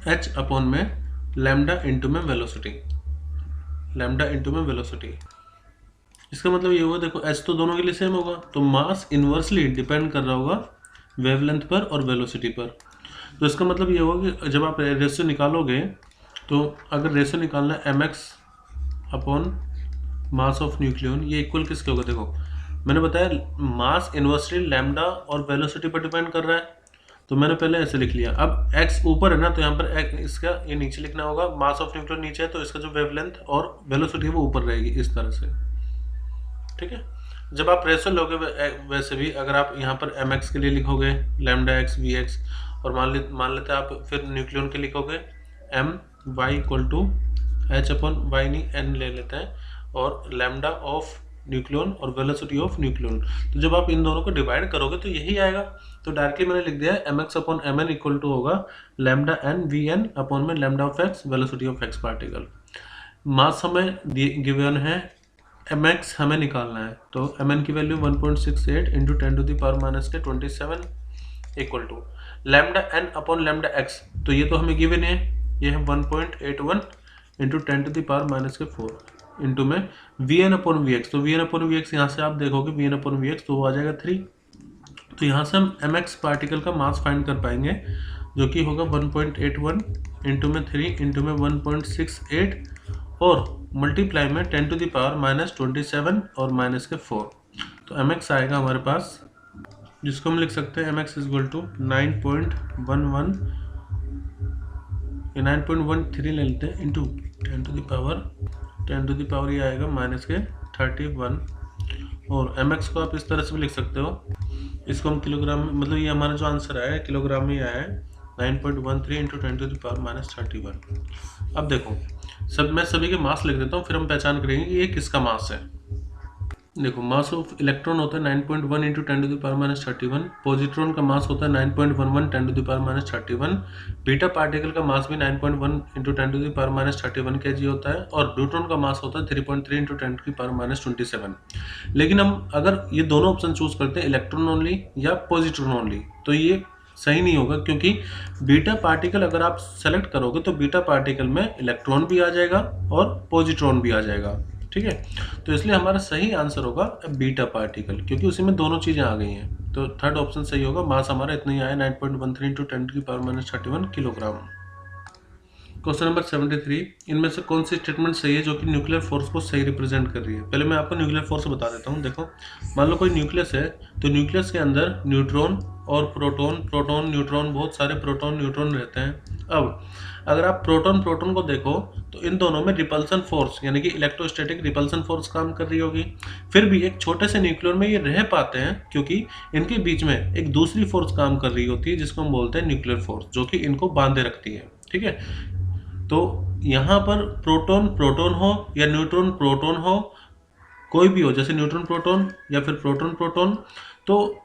h अपॉन में लैम्डा इंटू में वेलोसिटी, लैम्डा इंटू में वेलोसिटी। इसका मतलब ये हुआ, देखो h तो दोनों के लिए सेम होगा, तो मास इन्वर्सली डिपेंड कर रहा होगा वेवलेंथ पर और वेलोसिटी पर। तो इसका मतलब ये होगा कि जब आप रेशियो निकालोगे तो अगर रेशियो निकालना है mx upon mass of nucleon, ये इक्वल किसके होगा। देखो मैंने बताया मास इन्वर्सली लैम्डा और वेलोसिटी पर डिपेंड कर रहा है, तो मैंने पहले ऐसे लिख लिया। अब x ऊपर है ना, तो यहाँ पर इसका ये नीचे लिखना होगा, मास ऑफ न्यूक्लियन नीचे है तो इसका जो वेवलेंथ और वेलोसिटी है वो ऊपर रहेगी इस तरह से, ठीक है। जब आप रेशो लोगे वैसे भी अगर आप यहाँ पर mx के लिए लिखोगे लैम्डा x vx, और मान लेते हैं आप फिर न्यूक्लियन के लिखोगे m y equal to h upon y, नहीं n ले लेते हैं, और लैम्डा ऑफ न्यूक्लियन और वेलोसिटी ऑफ न्यूक्लियन। तो जब आप इन दोनों को डिवाइड करोगे तो यही आएगा। तो डायरेक्टली मैंने लिख दिया mx upon mn equal to होगा लैम्डा n vn अपॉन में lambda of x velocity of x particle. Mass हमें गिवन है, mx हमें निकालना है, तो mn की value 1.68 into 10 to the power -27 equal to lambda n upon lambda x, तो ये तो हमें गिवन है, ये है 1.81 into 10 to the power -4 into में vn अपॉन vx। तो vn अपॉन vx यहाँ से आप देखोगे vn अपॉन vx तो वो आ जाएगा 3। तो यहाँ से हम mx पार्टिकल का मास फाइंड कर पाएंगे जो कि होगा 1.81 इंटू में 3 इंटू में 1.68 और मल्टीप्लाई में 10 टू द पावर -27 और -4। तो mx आएगा हमारे पास, जिसको हम लिख सकते हैं mx इक्वल टू 9.11 ये 9.13 ले लेते हैं इंटू 10 टू द पावर ये आएगा -31। और mx को आप इस तरह से भी लिख सकते हो, इसको हम किलोग्राम में, मतलब ये हमारा जो आंसर आया है किलोग्राम में आया है 9.13 इंटू 10 टू द पावर -31। अब देखो मैं सभी के मास लिख देता हूँ, फिर हम पहचान करेंगे कि ये किसका मास है। देखो मास ऑफ इलेक्ट्रॉन होता है 9.1 into 10 to the power -31, positron का मास होता है 9.11 10 to the power -31, beta particle का मास भी 9.1 into 10 to the power -31 kg होता है, और न्यूट्रॉन का मास होता है 3.3 इंटू 10 टू द पावर -27। लेकिन हम अगर ये दोनों ऑप्शन चूज करते हैं इलेक्ट्रॉन ओनली या पॉजिट्रॉन ओनली, तो ये सही नहीं होगा, क्योंकि बीटा पार्टिकल अगर आप सेलेक्ट करोगे तो बीटा पार्टिकल में इलेक्ट्रॉन भी आ जाएगा और पॉजिट्रॉन भी आ जाएगा, ठीक है। तो इसलिए हमारा सही आंसर होगा बीटा पार्टिकल, क्योंकि उसी में दोनों चीज़ें आ गई हैं। तो थर्ड ऑप्शन सही होगा। मास हमारा इतना ही आया 9.13 इंटू 10 की पावर -31 किलोग्राम। क्वेश्चन नंबर 73, इनमें से कौन सी स्टेटमेंट सही है जो कि न्यूक्लियर फोर्स को सही रिप्रेजेंट कर रही है। पहले मैं आपको न्यूक्लियर फोर्स बता देता हूँ। देखो, मान लो कोई न्यूक्लियस है, तो न्यूक्लियस के अंदर न्यूट्रॉन और प्रोटॉन न्यूट्रॉन, बहुत सारे प्रोटॉन न्यूट्रॉन रहते हैं। अब अगर आप प्रोटॉन को देखो तो इन दोनों में रिपल्सन फोर्स यानी कि इलेक्ट्रोस्टैटिक रिपल्सन फोर्स काम कर रही होगी। फिर भी एक छोटे से न्यूक्लियर में ये रह पाते हैं क्योंकि इनके बीच में एक दूसरी फोर्स काम कर रही होती है जिसको हम बोलते हैं न्यूक्लियर फोर्स, जो कि इनको बांधे रखती है। ठीक है, तो यहाँ पर प्रोटॉन प्रोटॉन हो या न्यूट्रॉन प्रोटॉन हो, कोई भी हो, जैसे न्यूट्रॉन प्रोटॉन या फिर प्रोटॉन प्रोटॉन, तो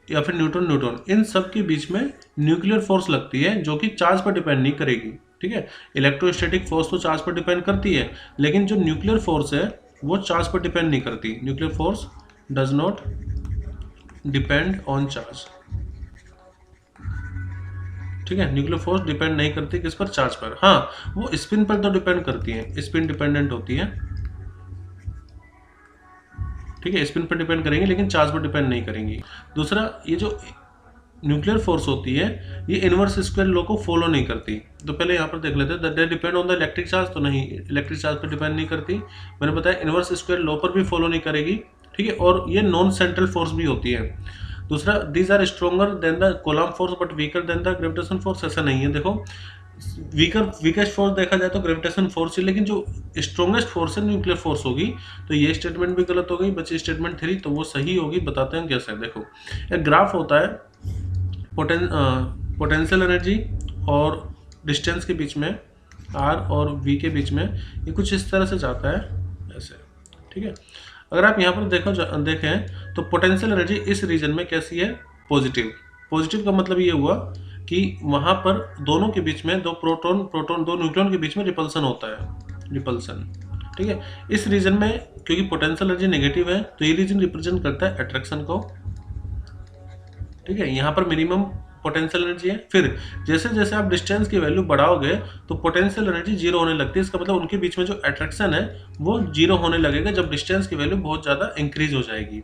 या फिर न्यूट्रॉन न्यूट्रॉन, इन सब के बीच में न्यूक्लियर फोर्स लगती है जो कि चार्ज पर डिपेंड नहीं करेगी। ठीक है, इलेक्ट्रोस्टैटिक फोर्स तो चार्ज पर डिपेंड करती है, लेकिन जो न्यूक्लियर फोर्स है वो चार्ज पर डिपेंड नहीं करती। Nuclear force does not depend on charge. ठीक है, न्यूक्लियर फोर्स डिपेंड नहीं करती किस पर, चार्ज पर। हाँ, वो स्पिन पर तो डिपेंड करती है, स्पिन डिपेंडेंट होती है। ठीक है, स्पिन पर डिपेंड करेंगे लेकिन चार्ज पर डिपेंड नहीं करेंगी। दूसरा, ये जो न्यूक्लियर फोर्स होती है ये इनवर्स स्क्वायर लॉ को फॉलो नहीं करती। तो पहले यहाँ पर देख लेते हैं, they depend on the electric charge, तो नहीं, इलेक्ट्रिक चार्ज पर डिपेंड नहीं करती। मैंने बताया इनवर्स स्क्वायर लॉ पर भी फॉलो नहीं करेगी। ठीक है, और ये नॉन सेंट्रल फोर्स भी होती है। दूसरा, these are stronger than the Coulomb force but weaker than the gravitation force, ऐसा नहीं है। देखो, वीकेस्ट फोर्स देखा जाए तो ग्रेविटेशन फोर्स है, लेकिन जो स्ट्रॉन्गेस्ट फोर्स है न्यूक्लियर फोर्स होगी। तो ये स्टेटमेंट भी गलत हो गई, बची स्टेटमेंट 3, तो वो सही होगी। बताते हैं कैसे। देखो, एक ग्राफ होता है पोटेंशियल एनर्जी और डिस्टेंस के बीच में, आर और वी के बीच में, ये कुछ इस तरह से जाता है ऐसे। ठीक है, अगर आप यहाँ पर देखें तो पोटेंशियल एनर्जी इस रीजन में कैसी है, पॉजिटिव। पॉजिटिव का मतलब ये हुआ कि वहाँ पर दोनों के बीच में दो न्यूक्लियन के बीच में रिपल्सन होता है, रिपल्सन। ठीक है, इस रीजन में क्योंकि पोटेंशियल एनर्जी नेगेटिव है तो ये रीजन रिप्रेजेंट करता है अट्रैक्शन को। ठीक है, यहाँ पर मिनिमम पोटेंशियल एनर्जी है। फिर जैसे जैसे आप डिस्टेंस की वैल्यू बढ़ाओगे तो पोटेंशियल एनर्जी जीरो होने लगती है। इसका मतलब उनके बीच में जो अट्रैक्शन है वो जीरो होने लगेगा जब डिस्टेंस की वैल्यू बहुत ज़्यादा इंक्रीज हो जाएगी।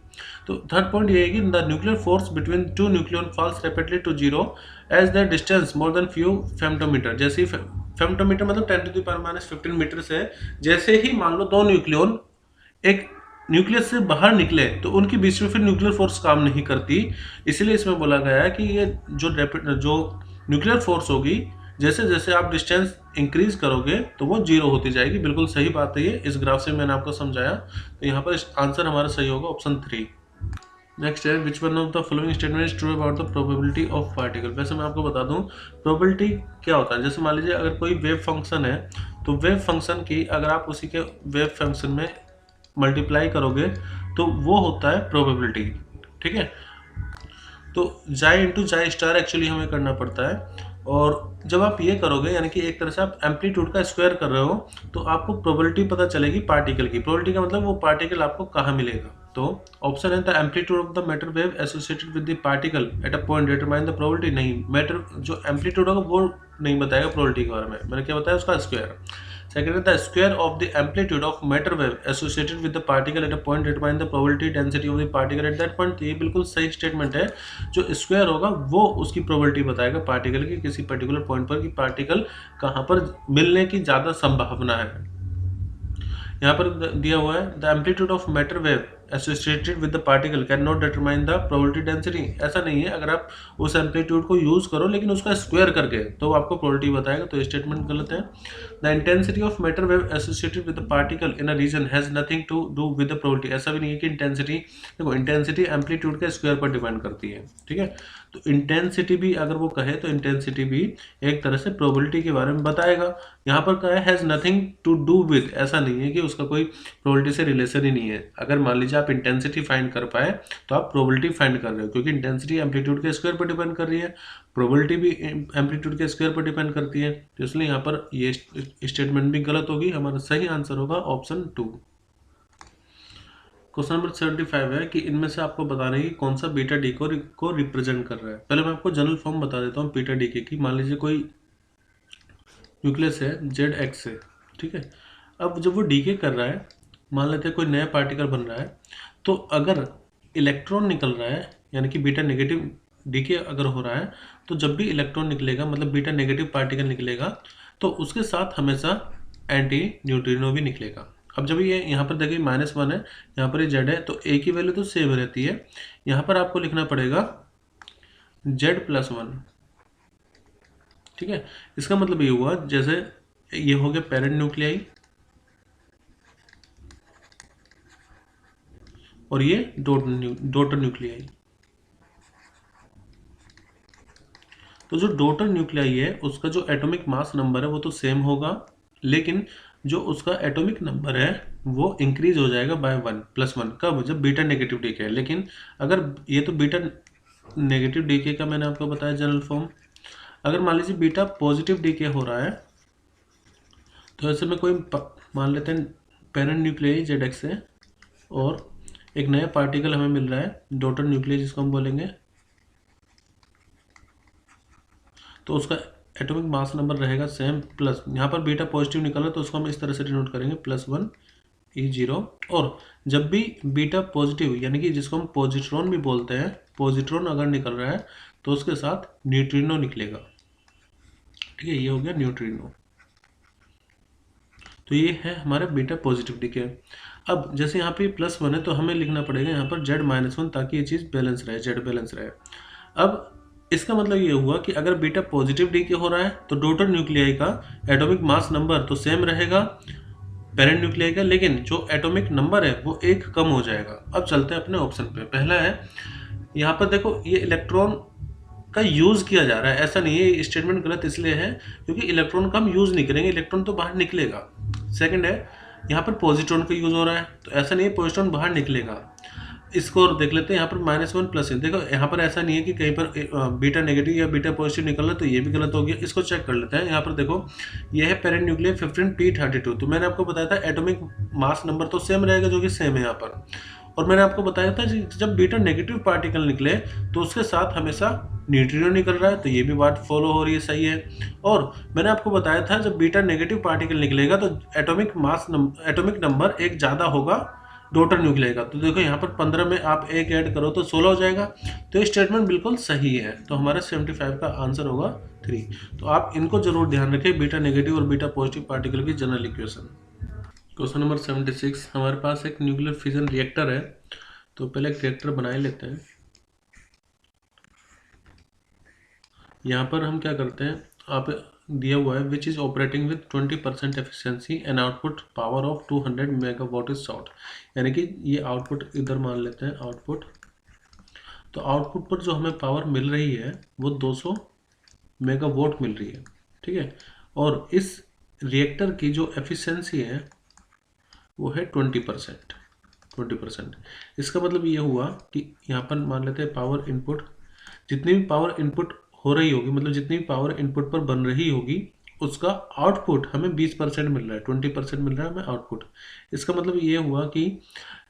तो थर्ड पॉइंट ये है कि the nuclear force between two nucleon falls rapidly to zero as the distance more than few femtometre. जैसे ही फेमटोमीटर मतलब 10⁻⁻15 मीटर से, जैसे ही मान लो दो न्यूक्लियन एक न्यूक्लियस से बाहर निकले तो उनके बीच में फिर न्यूक्लियर फोर्स काम नहीं करती। इसलिए इसमें बोला गया है कि ये जो न्यूक्लियर फोर्स होगी, जैसे जैसे आप डिस्टेंस इंक्रीज करोगे तो वो जीरो होती जाएगी। बिल्कुल सही बात है ये, इस ग्राफ से मैंने आपको समझाया। तो यहाँ पर आंसर हमारा सही होगा ऑप्शन 3। नेक्स्ट है, which one of the following statement is true about the probability of particle. वैसे मैं आपको बता दूं प्रोबेबिलिटी क्या होता है। जैसे मान लीजिए अगर कोई वेव फंक्शन है तो वेव फंक्शन की अगर आप उसी के वेव फंक्शन में मल्टीप्लाई करोगे तो वो होता है प्रोबेबिलिटी। ठीक है, तो जाई इंटू जाई स्टार एक्चुअली हमें करना पड़ता है। और जब आप ये करोगे यानी कि एक तरह से आप एम्पलीट्यूड का स्क्वायर कर रहे हो तो आपको प्रोबेबिलिटी पता चलेगी पार्टिकल की। प्रोबेबिलिटी का मतलब वो पार्टिकल आपको कहाँ मिलेगा। तो ऑप्शन है the amplitude of the matter wave associated with the particle at a point determine the probability. नहीं, मैटर जो एम्पलीट्यूड होगा वो नहीं बताएगा प्रोबेबिलिटी के बारे में। मैंने क्या बताया, उसका स्क्वायर। सेकंड है the square of the amplitude of matter wave associated with the particle at a point determine the probability density of the particle at that point. ये बिल्कुल सही स्टेटमेंट है। जो स्क्वायर होगा वो उसकी प्रोबेबिलिटी बताएगा पार्टिकल की किसी पर्टिकुलर पॉइंट पर कि पार्टिकल कहाँ पर मिलने की ज़्यादा संभावना है। यहाँ पर दिया हुआ है the amplitude of matter wave associated with the particle can not determine the probability density. ऐसा नहीं है, अगर आप उस एम्पलीट्यूड को यूज करो लेकिन उसका स्क्वायर करके तो आपको प्रोबेबिलिटी बताएगा। तो स्टेटमेंट गलत है। The intensity of matter wave associated with the particle in a region has nothing to do with the probability. ऐसा भी नहीं है कि इंटेंसिटी, देखो इंटेंसिटी एम्पलीट्यूड के स्क्वायर पर डिपेंड करती है। ठीक है, तो इंटेंसिटी भी अगर वो कहे तो इंटेंसिटी भी एक तरह से प्रोबेबिलिटी के बारे में बताएगा। यहाँ पर कहा है has nothing to do with, ऐसा नहीं है कि उसका कोई प्रोबेबिलिटी से रिलेशन ही नहीं है। अगर मान लीजिए आप इंटेंसिटी फाइंड कर पाए तो आप प्रोबेबिलिटी फाइंड कर रहे हो, क्योंकि इंटेंसिटी एम्पलीट्यूड के स्क्वायर पर डिपेंड कर रही है, प्रोबेबिलिटी भी एम्पलीट्यूड के स्क्वायर पर डिपेंड करती है। तो इसलिए यहाँ पर ये स्टेटमेंट भी गलत होगी। हमारा सही आंसर होगा ऑप्शन 2। क्वेश्चन नंबर 75 है कि इनमें से आपको बताना है कि कौन सा बीटा डी को रिप्रेजेंट कर रहा है। पहले मैं आपको जनरल फॉर्म बता देता हूँ बीटा डी की। मान लीजिए कोई न्यूक्लियस है जेड एक्स से। ठीक है, अब जब वो डीके कर रहा है, मान लेते हैं कोई नया पार्टिकल बन रहा है, तो अगर इलेक्ट्रॉन निकल रहा है यानी कि बीटा नेगेटिव डीके अगर हो रहा है, तो जब भी इलेक्ट्रॉन निकलेगा मतलब बीटा नेगेटिव पार्टिकल निकलेगा, तो उसके साथ हमेशा एंटी न्यूट्रिनो भी निकलेगा। अब जब ये यहाँ पर देखिए -1 है, यहाँ पर ये जेड है, तो ए की वैल्यू तो सेम रहती है। यहाँ पर आपको लिखना पड़ेगा Z+1, ठीक है। इसका मतलब ये हुआ, जैसे ये हो गया पेरेंट न्यूक्लियाई और ये डॉटर न्यूक्लियाई। तो जो डॉटर न्यूक्लियाई है उसका जो एटॉमिक मास नंबर है वो तो सेम होगा, लेकिन जो उसका एटॉमिक नंबर है वो इंक्रीज हो जाएगा बाय 1 +1। कब? जब बीटा नेगेटिव डीके है। लेकिन अगर ये तो बीटा नेगेटिव डीके का मैंने आपको बताया जनरल फॉर्म। अगर मान लीजिए बीटा पॉजिटिव डीके हो रहा है, तो ऐसे में कोई मान लेते हैं पेरेंट न्यूक्लियाई ZX है और एक नया पार्टिकल हमें मिल रहा है डॉटर न्यूक्लियाई जिसको हम बोलेंगे, तो उसका एटॉमिक मास नंबर रहेगा सेम प्लस, यहाँ पर बीटा पॉजिटिव निकला तो उसको हम इस तरह से डिनोट करेंगे +1 E0। और जब भी बीटा पॉजिटिव यानी कि जिसको हम पॉजिट्रॉन भी बोलते हैं, पॉजिट्रॉन अगर निकल रहा है तो उसके साथ न्यूट्रिनो निकलेगा, ठीक है। ये हो गया न्यूट्रिनो। तो ये है हमारा बीटा पॉजिटिव डीके। अब जैसे यहाँ पे +1 है तो हमें लिखना पड़ेगा यहाँ पर Z-1 ताकि ये चीज़ बैलेंस रहे, Z बैलेंस रहे। अब इसका मतलब ये हुआ कि अगर बीटा पॉजिटिव डीके हो रहा है तो डॉटर न्यूक्लियाई का एटॉमिक मास नंबर तो सेम रहेगा पेरेंट न्यूक्लियाई का, लेकिन जो एटॉमिक नंबर है वो 1 कम हो जाएगा। अब चलते हैं अपने ऑप्शन पे। पहला है यहाँ पर देखो ये इलेक्ट्रॉन का यूज़ किया जा रहा है, ऐसा नहीं है, ये स्टेटमेंट गलत इसलिए है क्योंकि इलेक्ट्रॉन का हम यूज़ नहीं करेंगे, इलेक्ट्रॉन तो बाहर निकलेगा। सेकंड है यहाँ पर पॉजिट्रॉन का यूज़ हो रहा है, तो ऐसा नहीं है पॉजिट्रॉन बाहर निकलेगा। इसको और देख लेते हैं, यहाँ पर -1 +1, देखो यहाँ पर ऐसा नहीं है कि कहीं पर बीटा नेगेटिव या बीटा पॉजिटिव निकल रहा है, तो ये भी गलत हो गया। इसको चेक कर लेते हैं। यहाँ पर देखो ये है पेरेंट न्यूक्लियर 15p32, तो मैंने आपको बताया था एटॉमिक मास नंबर तो सेम रहेगा जो कि सेम है यहाँ पर। और मैंने आपको बताया था जब बीटा नेगेटिव पार्टिकल निकले तो उसके साथ हमेशा न्यूट्रिनो निकल रहा है, तो ये भी बात फॉलो हो रही है, सही है। और मैंने आपको बताया था जब बीटा नेगेटिव पार्टिकल निकलेगा तो एटॉमिक नंबर 1 ज़्यादा होगा डॉटर न्यूक्लियाई का। तो देखो यहाँ पर 15 में आप 1 ऐड करो तो 16 हो जाएगा। तो ये स्टेटमेंट बिल्कुल सही है, तो हमारा 75 का आंसर होगा 3। तो आप इनको जरूर ध्यान रखें, बीटा नेगेटिव और बीटा पॉजिटिव पार्टिकल की जनरल इक्वेशन। क्वेश्चन नंबर 76, हमारे पास एक न्यूक्लियर फिजन रिएक्टर है, तो पहले एक रिएक्टर बना ही लेते हैं। यहाँ पर हम क्या करते हैं, आप दिया हुआ है which is operating with 20% efficiency and output power of 200 megawatt is short, यानी कि ये आउटपुट इधर मान लेते हैं आउटपुट। तो आउटपुट पर जो हमें पावर मिल रही है वो 200 मेगावाट मिल रही है, ठीक है। और इस रिएक्टर की जो एफिशिएंसी है वो है 20%। इसका मतलब ये हुआ कि यहाँ पर मान लेते हैं पावर इनपुट, जितनी भी पावर इनपुट हो रही होगी, मतलब जितनी भी पावर इनपुट पर बन रही होगी उसका आउटपुट हमें 20% मिल रहा है, 20% मिल रहा है हमें आउटपुट। इसका मतलब ये हुआ कि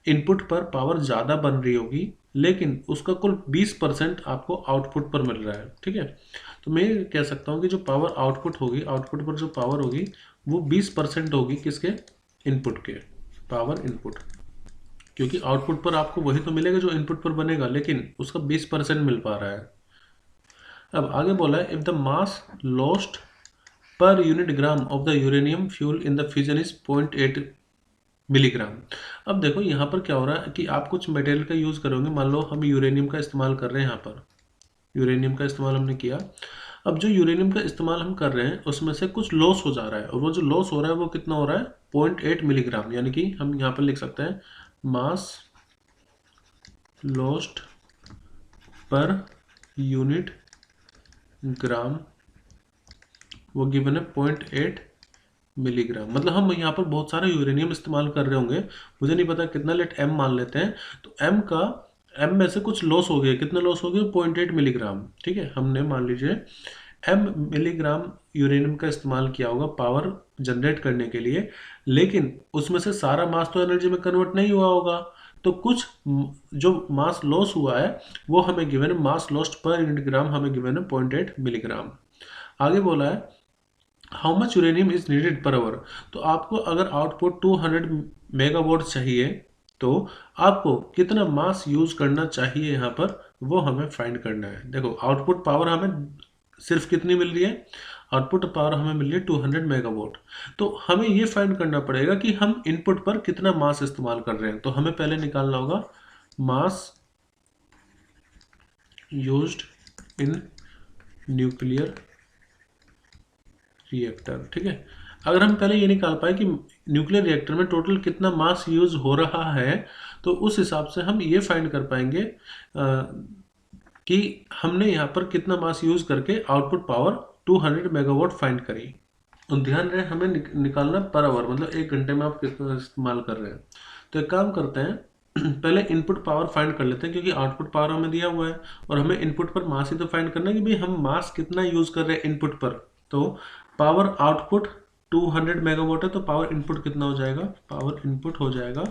इनपुट पर पावर ज़्यादा बन रही होगी लेकिन उसका कुल 20% आपको आउटपुट पर मिल रहा है, ठीक है। तो मैं कह सकता हूँ कि जो पावर आउटपुट होगी, आउटपुट पर जो पावर होगी वो 20% होगी किसके, इनपुट के, पावर इनपुट, क्योंकि आउटपुट पर आपको वही तो मिलेगा जो इनपुट पर बनेगा, लेकिन उसका 20% मिल पा रहा है। अब आगे बोला है if the mass lost per unit gram of the uranium fuel in the fusion is 0.8 milligram. अब देखो यहाँ पर क्या हो रहा है कि आप कुछ मटेरियल का यूज़ करोगे, मान लो हम यूरेनियम का इस्तेमाल कर रहे हैं, यहाँ पर यूरेनियम का इस्तेमाल हमने किया। अब जो यूरेनियम का इस्तेमाल हम कर रहे हैं उसमें से कुछ लॉस हो जा रहा है, और वो जो लॉस हो रहा है वो कितना हो रहा है, 0.8 मिलीग्राम, यानी कि हम यहाँ पर लिख सकते हैं मास लॉस्ट पर यूनिट ग्राम, वो गिवन है 0.8 मिलीग्राम। मतलब हम यहाँ पर बहुत सारा यूरेनियम इस्तेमाल कर रहे होंगे, मुझे नहीं पता कितना, लेट m मान लेते हैं। तो m में से कुछ लॉस हो गया, कितना लॉस हो गया, 0.8 मिलीग्राम, ठीक है। हमने मान लीजिए m मिलीग्राम यूरेनियम का इस्तेमाल किया होगा पावर जनरेट करने के लिए, लेकिन उसमें से सारा मास तो एनर्जी में कन्वर्ट नहीं हुआ होगा, तो कुछ जो मास लॉस हुआ है वो हमें गिवन है, मास लॉस्ट पर यूनिट ग्राम हमें गिवन है 0.8 मिलीग्राम। आगे बोला है how much uranium is needed per hour. तो आपको अगर आउटपुट 200 मेगावाट चाहिए तो आपको कितना मास यूज करना चाहिए यहाँ पर, वो हमें फाइंड करना है। देखो आउटपुट पावर हमें सिर्फ कितनी मिल रही है, आउटपुट पावर हमें मिल रही है 200 मेगावाट। तो हमें ये फाइंड करना पड़ेगा कि हम इनपुट पर कितना मास इस्तेमाल कर रहे हैं। तो हमें पहले निकालना होगा मास यूज्ड इन न्यूक्लियर रिएक्टर। ठीक है, अगर हम पहले ये निकाल पाए कि न्यूक्लियर रिएक्टर में टोटल कितना मास यूज हो रहा है, तो उस हिसाब से हम ये फाइंड कर पाएंगे कि हमने यहाँ पर कितना मास यूज करके आउटपुट पावर 200 मेगावाट फाइंड करी। तो ध्यान रहे हमें निकालना पर आवर, मतलब 1 घंटे में आप कितना इस्तेमाल कर रहे हैं। तो एक काम करते हैं, पहले इनपुट पावर फाइंड कर लेते हैं, क्योंकि आउटपुट पावर हमें दिया हुआ है और हमें इनपुट पर मास ही तो फाइंड करना है कि भाई हम मास कितना यूज कर रहे हैं इनपुट पर। तो पावर आउटपुट 200 मेगावाट है, तो पावर इनपुट कितना हो जाएगा, पावर इनपुट हो जाएगा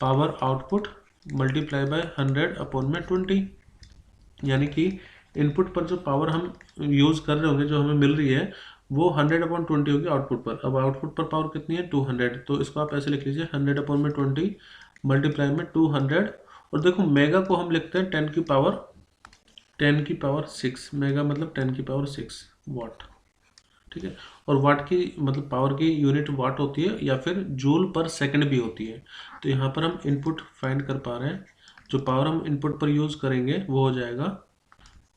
power output multiply by 100 upon में 20, यानी कि इनपुट पर जो पावर हम यूज कर रहे होंगे, जो हमें मिल रही है, वो 100 अपॉन 20 होगी आउटपुट पर। अब आउटपुट पर पावर कितनी है, 200, तो इसको आप ऐसे लिख लीजिए 100 अपॉन में 20 मल्टीप्लाई में 200। और देखो मेगा को हम लिखते हैं 10 की पावर 6, मेगा मतलब 10 की पावर 6 वाट। ठीक है, और वाट की मतलब पावर की यूनिट वाट होती है या फिर जूल पर सेकंड भी होती है। तो यहाँ पर हम इनपुट फाइंड कर पा रहे हैं, जो पावर हम इनपुट पर यूज़ करेंगे वो हो जाएगा,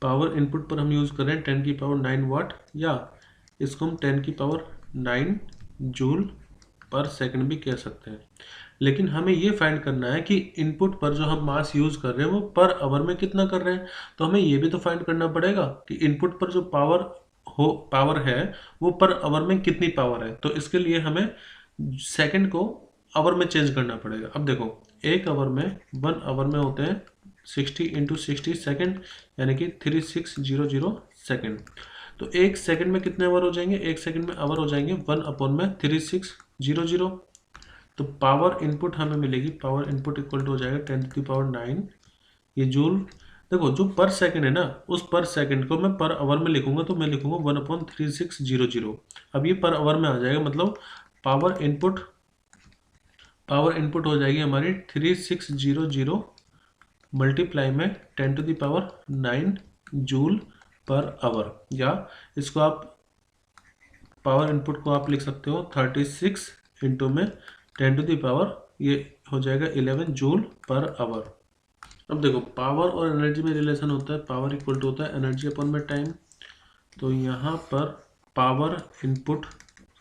पावर इनपुट पर हम यूज़ कर रहे हैं 10 की पावर 9 वाट, या इसको हम 10 की पावर 9 जूल पर सेकंड भी कह सकते हैं। लेकिन हमें ये फाइंड करना है कि इनपुट पर जो हम मास यूज़ कर रहे हैं वो पर आवर में कितना कर रहे हैं। तो हमें ये भी तो फाइंड करना पड़ेगा कि इनपुट पर जो पावर है वो पर आवर में कितनी पावर है। तो इसके लिए हमें सेकंड को आवर में चेंज करना पड़ेगा। अब देखो 1 आवर में होते हैं 60 इंटू 60 सेकेंड, यानी कि 3600 सेकेंड। तो 1 सेकेंड में कितने आवर हो जाएंगे, 1 सेकेंड में आवर हो जाएंगे 1 अपॉन में 3600। तो पावर इनपुट हमें मिलेगी, पावर इनपुट इक्वल टू हो जाएगा 10 टू द पावर 9, ये जूल। देखो जो पर सेकंड है ना, उस पर सेकंड को मैं पर आवर में लिखूंगा, तो मैं लिखूंगा 1 अपॉन 3600। अब ये पर आवर में आ जाएगा, मतलब पावर इनपुट हो जाएगी हमारी 3600 मल्टीप्लाई में 10 to the power 9 joule per hour. या इसको आप पावर इनपुट को आप लिख सकते हो 36 इंटू में 10 टू द पावर, ये हो जाएगा 11 जूल पर आवर। अब देखो पावर और एनर्जी में रिलेशन होता है, पावर इक्वल टू होता है एनर्जी अपॉन में टाइम। तो यहाँ पर पावर इनपुट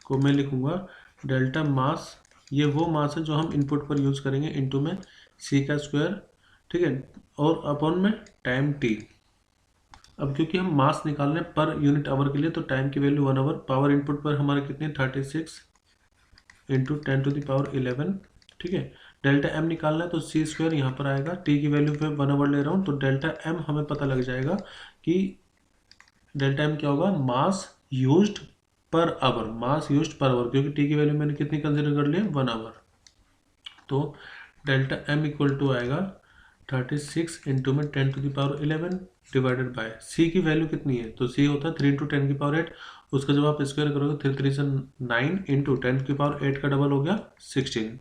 को मैं लिखूंगा डेल्टा मास, ये वो मास है जो हम इनपुट पर यूज करेंगे, इनटू में सी का स्क्वायर। ठीक है, और अपॉन में टाइम टी। अब क्योंकि हम मास निकाल रहे हैं पर यूनिट आवर के लिए, तो टाइम की वैल्यू 1 आवर, पावर इनपुट पर हमारे कितनी 36 इंटू 10 टू द पावर 11। ठीक है, डेल्टा एम निकालना है तो सी स्क्वायर यहाँ पर आएगा, टी की वैल्यू पे 1 आवर ले रहा हूँ, तो डेल्टा एम हमें पता लग जाएगा कि डेल्टा एम क्या होगा, मास यूज्ड पर आवर, मास यूज्ड पर आवर, क्योंकि टी की वैल्यू मैंने कितनी कंसिडर कर ली है 1 आवर। तो डेल्टा एम इक्वल टू आएगा 36 इंटू में 10 to the power 11 divided by C की वैल्यू कितनी है, तो सी होता है 3 इंटू 10 की पावर 8, उसका जब आप स्क्वायर करोगे 3 3 से 9 इंटू 10 की पावर 8 का डबल हो गया 16।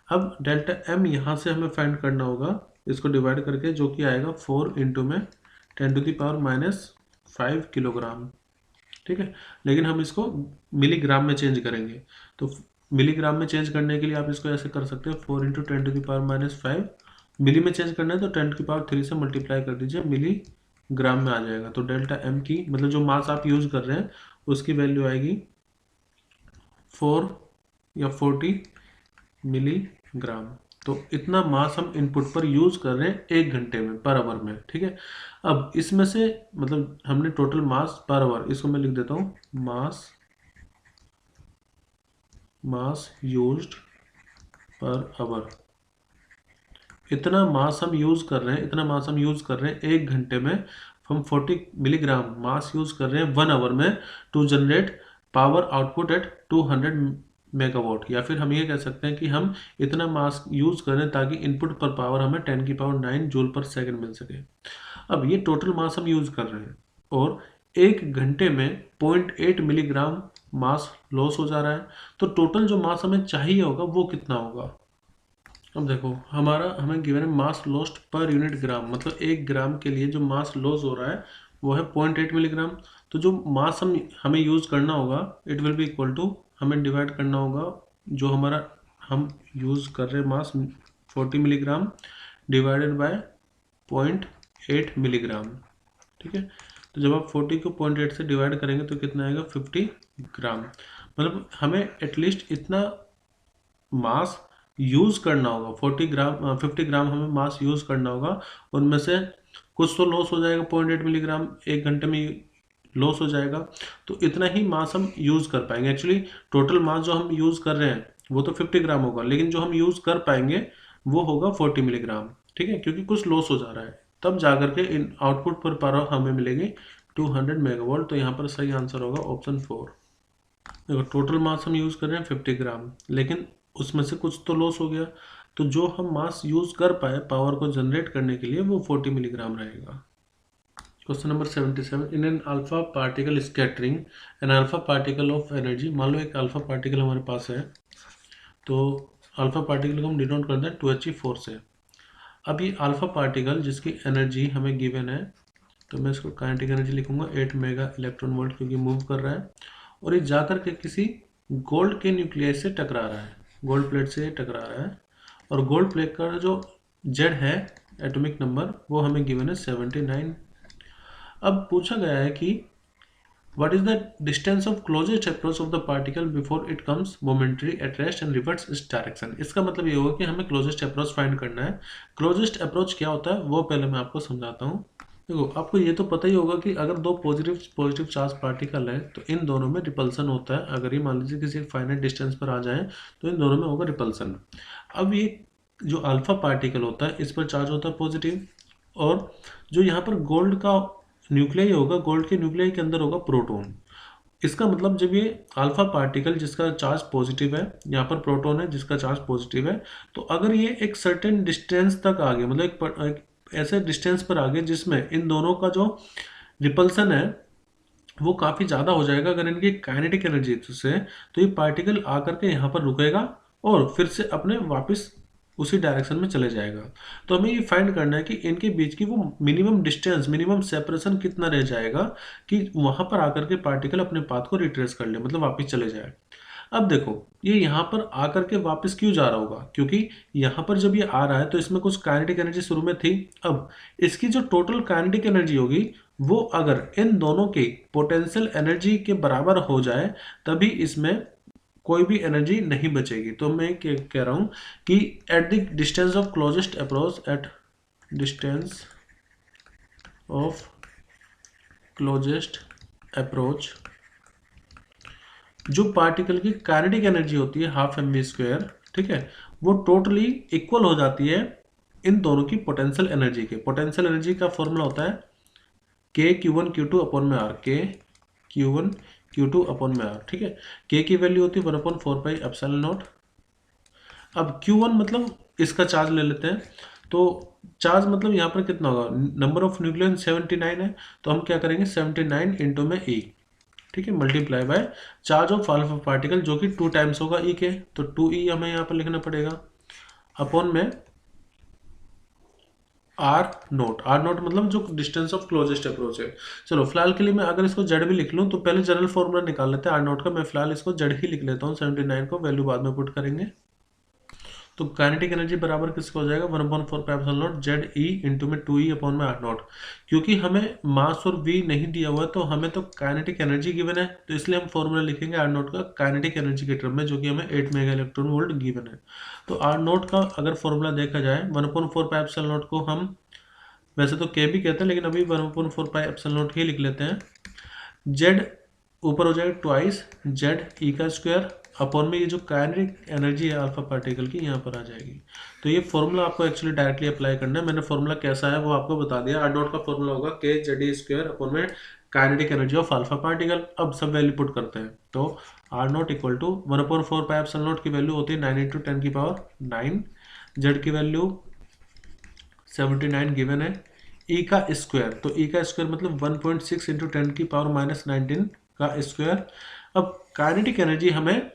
अब डेल्टा एम यहाँ से हमें फाइंड करना होगा, इसको डिवाइड करके, जो कि आएगा 4 इंटू में 10 टू द पावर -5 किलोग्राम। ठीक है, लेकिन हम इसको मिलीग्राम में चेंज करेंगे, तो मिलीग्राम में चेंज करने के लिए आप इसको ऐसे कर सकते हो 4 इंटू 10 टू द पावर -5, मिली में चेंज करना है तो 10 की पावर 3 से मल्टीप्लाई कर दीजिए, मिली ग्राम में आ जाएगा। तो डेल्टा एम की मतलब जो मास आप यूज कर रहे हैं उसकी वैल्यू आएगी 4 या 40 मिलीग्राम। तो इतना मास हम इनपुट पर यूज कर रहे हैं 1 घंटे में पर आवर में। ठीक है, अब इसमें से मतलब हमने टोटल मास पर आवर, इसको मैं लिख देता हूँ मास यूज्ड पर आवर। इतना मास हम यूज कर रहे हैं 1 घंटे में, हम 40 मिलीग्राम मास यूज कर रहे हैं 1 आवर में to generate power output at 200 megawatt. या फिर हम ये कह सकते हैं कि हम इतना मास यूज कर रहे हैं ताकि इनपुट पर पावर हमें 10 की पावर 9 जूल पर सेकंड मिल सके। अब ये टोटल मास हम यूज कर रहे हैं और 1 घंटे में 0.8 मिलीग्राम मास लॉस हो जा रहा है, तो टोटल जो मास हमें चाहिए होगा वो कितना होगा। अब देखो हमें गिवन है मास लॉस्ट पर यूनिट ग्राम, मतलब 1 ग्राम के लिए जो मास लॉस हो रहा है वो है 0.8 मिलीग्राम। तो जो मास हमें यूज़ करना होगा it will be equal to, हमें डिवाइड करना होगा जो हमारा हम यूज़ कर रहे mass 40 milligram divided by 0.8 milligram, ठीक है। तो जब आप 40 को 0.8 से डिवाइड करेंगे तो कितना आएगा 50 ग्राम। मतलब हमें एटलीस्ट इतना मास यूज़ करना होगा, 50 ग्राम हमें मास यूज़ करना होगा। उनमें से कुछ तो लॉस हो जाएगा, 0.8 मिलीग्राम 1 घंटे में लॉस हो जाएगा, तो इतना ही मास हम यूज़ कर पाएंगे। एक्चुअली टोटल मास जो हम यूज़ कर रहे हैं वो तो 50 ग्राम होगा, लेकिन जो हम यूज़ कर पाएंगे वो होगा 40 मिलीग्राम, ठीक है, क्योंकि कुछ लॉस हो जा रहा है। तब जाकर के इन आउटपुट पर पावर हमें मिलेगी 200 मेगावाट। तो यहाँ पर सही आंसर होगा ऑप्शन 4। देखो टोटल मास हम यूज़ कर रहे हैं 50 ग्राम, लेकिन उसमें से कुछ तो लॉस हो गया, तो जो हम मास यूज़ कर पाए पावर को जनरेट करने के लिए वो 40 मिलीग्राम रहेगा। Question number 77, in an alpha particle scattering an alpha particle of energy. मान लो एक अल्फा पार्टिकल हमारे पास है, तो अल्फा पार्टिकल को हम डिनोट करते हैं 2He4 से। अब ये अल्फा पार्टिकल जिसकी एनर्जी हमें गिवन है, तो मैं इसको काइनेटिक एनर्जी लिखूंगा 8 मेगा इलेक्ट्रॉन वोल्ट, क्योंकि मूव कर रहा है और ये जाकर के किसी गोल्ड के न्यूक्लियस से टकरा रहा है, गोल्ड प्लेट से टकरा रहा है। और गोल्ड प्लेट का जो जेड है एटॉमिक नंबर वो हमें गिवन है 79। अब पूछा गया है कि what is the distance of closest approach of the particle before it comes momentary at rest and reverts its direction। इसका मतलब ये होगा कि हमें closest approach फाइंड करना है। closest approach क्या होता है वो पहले मैं आपको समझाता हूँ। देखो आपको ये तो पता ही होगा कि अगर दो पॉजिटिव चार्ज पार्टिकल है तो इन दोनों में रिपल्सन होता है। अगर ये मान लीजिए किसी फाइनाइट डिस्टेंस पर आ जाए तो इन दोनों में होगा रिपल्सन। अब ये जो अल्फा पार्टिकल होता है इस पर चार्ज होता है पॉजिटिव, और जो यहाँ पर गोल्ड का न्यूक्लियाई होगा, गोल्ड के न्यूक्लियाई के अंदर होगा प्रोटॉन। इसका मतलब जब ये अल्फा पार्टिकल जिसका चार्ज पॉजिटिव है, यहाँ पर प्रोटॉन है जिसका चार्ज पॉजिटिव है, तो अगर ये एक सर्टेन डिस्टेंस तक आ गया, मतलब एक ऐसे डिस्टेंस पर आ गए जिसमें इन दोनों का जो रिपल्सन है वो काफ़ी ज़्यादा हो जाएगा अगर इनकी काइनेटिक एनर्जी से, तो ये पार्टिकल आकर के यहाँ पर रुकेगा और फिर से अपने वापस उसी डायरेक्शन में चले जाएगा। तो हमें ये फाइंड करना है कि इनके बीच की वो मिनिमम डिस्टेंस, मिनिमम सेपरेशन कितना रह जाएगा कि वहाँ पर आकर के पार्टिकल अपने पाथ को रिट्रेस कर ले, मतलब वापस चले जाए। अब देखो ये यहाँ पर आकर के वापस क्यों जा रहा होगा, क्योंकि यहाँ पर जब ये आ रहा है तो इसमें कुछ काइनेटिक एनर्जी शुरू में थी। अब इसकी जो टोटल काइनेटिक एनर्जी होगी वो अगर इन दोनों की पोटेंशियल एनर्जी के बराबर हो जाए तभी इसमें कोई भी एनर्जी नहीं बचेगी। तो मैं कह रहा हूँ कि at the distance of closest approach, at distance of closest approach, जो पार्टिकल की काइनेटिक एनर्जी होती है ½ mv², ठीक है, वो टोटली इक्वल हो जाती है इन दोनों की पोटेंशियल एनर्जी के। पोटेंशियल एनर्जी का फॉर्मूला होता है K(Q1Q2)/R, K(Q1Q2)/R, ठीक है। K की वैल्यू होती है 1/4πε0। अब Q1 मतलब इसका चार्ज ले लेते हैं, तो चार्ज मतलब यहाँ पर कितना होगा, नंबर ऑफ न्यूक्लियन 79 है, तो हम क्या करेंगे 79 इंटू में E, ठीक है, multiply by charge of alpha particle जो कि 2 टाइम्स होगा E के, तो 2E हमें यहाँ पर लिखना पड़ेगा अपॉन में R0 मतलब जो डिस्टेंस ऑफ क्लोजेस्ट अप्रोच है। चलो फिलहाल के लिए मैं अगर इसको जेड भी लिख लूँ तो पहले जनरल फॉर्मूला निकाल लेते हैं R0 का। मैं फिलहाल इसको जेड ही लिख लेता हूँ, 79 को वैल्यू बाद में पुट करेंगे। तो काइनेटिक एनर्जी बराबर किसका हो जाएगा 1/4πε0 जेड ई इंटू में 2E अपॉन में R0। क्योंकि हमें मास और V नहीं दिया हुआ है तो हमें तो काइनेटिक एनर्जी गिवन है, तो इसलिए हम फॉर्मूला लिखेंगे R0 का काइनेटिक एनर्जी के टर्म में, जो कि हमें 8 मेगा इलेक्ट्रॉन वोल्ट गिवन है। तो R0 का अगर फॉर्मूला देखा जाए 1/4πε0 को हम वैसे तो K भी कहते हैं, लेकिन अभी 1/4πε0 ही लिख लेते हैं। जेड ऊपर हो जाएगा ट्वाइस जेड ई का स्क्वायर अपॉन में ये जो काइनेटिक एनर्जी है अल्फा पार्टिकल की यहाँ पर आ जाएगी। तो ये फॉर्मूला आपको एक्चुअली डायरेक्टली अप्लाई करना है। मैंने फॉर्मूला कैसा है वो आपको बता दिया। R0 का फॉर्मूला होगा K(Z)² अपॉन में kinetic energy of alpha particle. अब सब वैल्यू पुट करते हैं, तो R0 इक्वल टू 1/4πε0 की वैल्यू होती है 9 × 10⁹, जेड की वैल्यू 79 गिवन है, ई का स्क्वायर, तो ई का स्क्वायर मतलब 1.6 × 10⁻19 का स्क्वायर। अब काइनेटिक एनर्जी हमें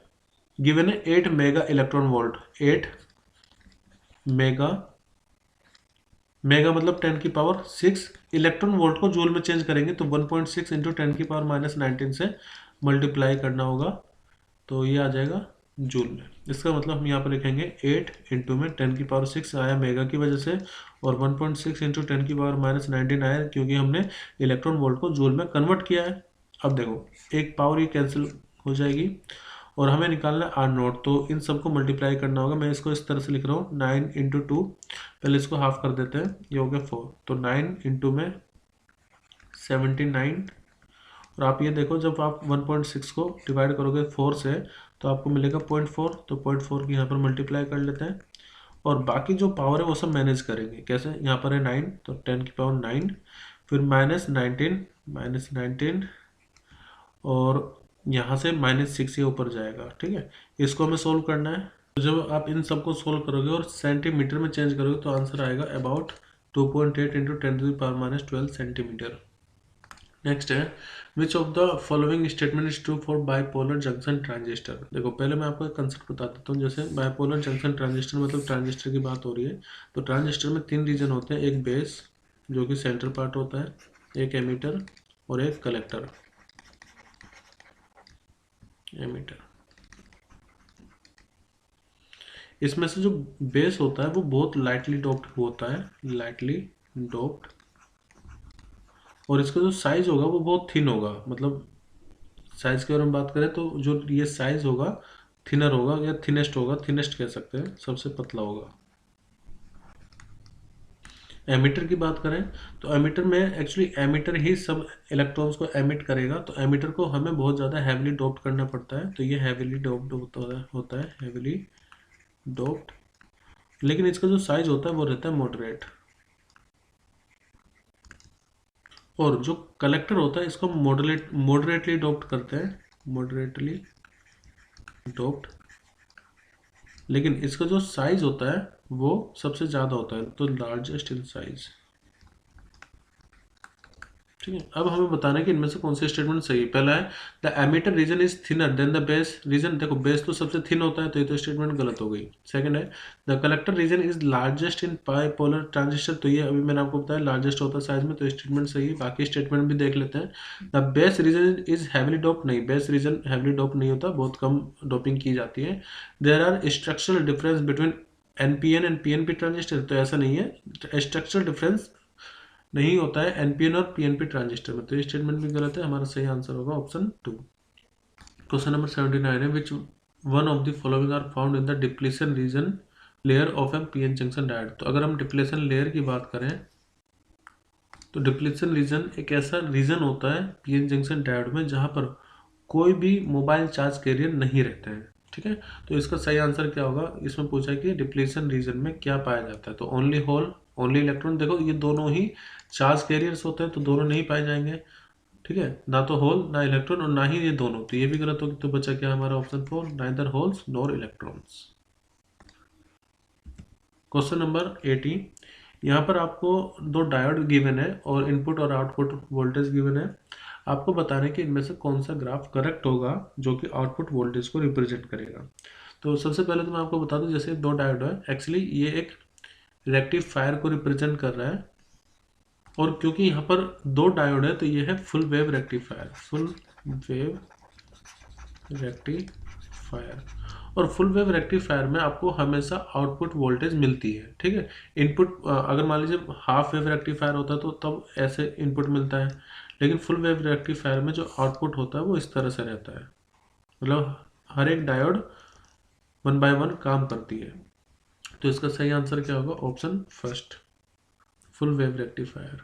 गिवन है 8 mega electron volt, 8 mega mega मतलब 10 की पावर 6, इलेक्ट्रॉन वोल्ट को जूल में चेंज करेंगे तो 1.6 इंटू 10 की पावर -19 से मल्टीप्लाई करना होगा, तो ये आ जाएगा जूल में। इसका मतलब हम यहाँ पर लिखेंगे 8 इंटू में 10 की पावर 6 आया मेगा की वजह से, और 1.6 इंटू 10 की पावर -19 आया क्योंकि हमने इलेक्ट्रॉन वोल्ट को जूल में कन्वर्ट किया है। अब देखो एक पावर ही कैंसिल हो जाएगी और हमें निकालना है आर नॉट, तो इन सबको मल्टीप्लाई करना होगा। मैं इसको इस तरह से लिख रहा हूँ 9 इंटू 2, पहले इसको हाफ कर देते हैं, ये हो गया 4, तो 9 इंटू में 79। और आप ये देखो जब आप 1.6 को डिवाइड करोगे 4 से तो आपको मिलेगा 0.4, तो 0.4 की यहाँ पर मल्टीप्लाई कर लेते हैं और बाकी जो पावर है वो सब मैनेज करेंगे। कैसे, यहाँ पर है 9 तो 10 की पावर 9, फिर -19 और यहाँ से -6 ये ऊपर जाएगा। ठीक है, इसको हमें सोल्व करना है। तो जब आप इन सबको सोल्व करोगे और सेंटीमीटर में चेंज करोगे तो आंसर आएगा अबाउट 2.8 इंटू 10⁻12 सेंटीमीटर। नेक्स्ट है which of the following statement is true for bipolar junction transistor. देखो पहले मैं आपको एक कंसेप्ट बता देता हूँ। जैसे बाइपोलर जंक्शन ट्रांजिस्टर मतलब ट्रांजिस्टर की बात हो रही है, तो ट्रांजिस्टर में 3 रीजन होते हैं, एक बेस जो कि सेंटर पार्ट होता है, एक एमीटर और एक कलेक्टर। इसमें से जो बेस होता है वो बहुत लाइटली डोप्ड होता है, लाइटली डोप्ड, और इसका जो साइज होगा वो बहुत थिन होगा। मतलब साइज के बारे में बात करें तो जो ये साइज होगा थिनर होगा या थिनेस्ट होगा, थिनेस्ट कह सकते हैं, सबसे पतला होगा। एमिटर की बात करें तो एमिटर में एक्चुअली एमिटर ही सब इलेक्ट्रॉन्स को एमिट करेगा, तो एमिटर को हमें बहुत ज़्यादा हैवीली डोप्ड करना पड़ता है, तो ये हैवीली डोप्ड होता है हैवीली डोप्ड। लेकिन इसका जो साइज होता है वो रहता है मॉडरेट। और जो कलेक्टर होता है इसको मॉडरेटली डोप्ड करते हैं, मॉडरेटली डोप्ड, लेकिन इसका जो साइज होता है वो सबसे ज़्यादा होता है, तो लार्जेस्ट इन साइज। ठीक है, अब हमें बताना है कि इनमें से कौन सा स्टेटमेंट सही है। पहला है the emitter region is thinner than the base region. देखो बेस तो सबसे थिन होता है, तो ये तो स्टेटमेंट गलत हो गई। सेकंड है the collector region is largest in bipolar transistor, तो ये अभी मैंने आपको बताया लार्जेस्ट होता है साइज में, तो स्टेटमेंट सही है। बाकी स्टेटमेंट भी देख लेते हैं। The base region is heavily dope, नहीं, बेस रीजन हैवीली डोप नहीं होता, बहुत कम डोपिंग की जाती है। There are structural difference between NPN and PNP transistor, तो ऐसा नहीं है, स्ट्रक्चरल डिफरेंस नहीं होता है एनपीएन और पीएनपी ट्रांजिस्टर में, तो ये स्टेटमेंट भी गलत है। हमारा सही आंसर होगा ऑप्शन 2। क्वेश्चन नंबर 79 है which one of the following are found in the depletion region layer of a PN junction diode. तो अगर हम डिप्लीशन लेयर की बात करें तो डिप्लीशन रीजन एक ऐसा रीजन होता है पीएन जंक्शन डायोड में जहां पर कोई भी मोबाइल चार्ज कैरियर नहीं रहते हैं। ठीक है, तो इसका सही आंसर क्या होगा, इसमें पूछा है कि डिप्लीशन रीजन में क्या पाया जाता है, तो ओनली होल, ओनली इलेक्ट्रॉन। देखो ये दोनों ही चार्ज कैरियर्स होते हैं तो दोनों नहीं पाए जाएंगे। ठीक है, ना तो होल ना इलेक्ट्रॉन और ना ही ये दोनों, तो ये भी गलत होगी। तो बचा क्या हमारा option 4, neither holes nor electrons. Question number 80, यहाँ पर आपको दो डायोड गिवन है और इनपुट और आउटपुट वोल्टेज गिवन है। आपको बताना है कि इनमें से कौन सा ग्राफ करेक्ट होगा जो कि आउटपुट वोल्टेज को रिप्रेजेंट करेगा। तो सबसे पहले तो मैं आपको बता दूं, जैसे दो डायोड है, एक्चुअली ये एक रेक्टिफायर को रिप्रेजेंट कर रहा है, और क्योंकि यहाँ पर दो डायोड है तो ये है full wave rectifier, full wave rectifier. और फुल वेव रेक्टिफायर में आपको हमेशा आउटपुट वोल्टेज मिलती है। ठीक है, इनपुट अगर मान लीजिए हाफ वेव रेक्टिफायर होता है तो तब ऐसे इनपुट मिलता है, लेकिन फुल वेव रेक्टिफायर में जो आउटपुट होता है वो इस तरह से रहता है, मतलब हर एक डायोड 1 बाय 1 काम करती है। तो इसका सही आंसर क्या होगा, option first, full wave rectifier.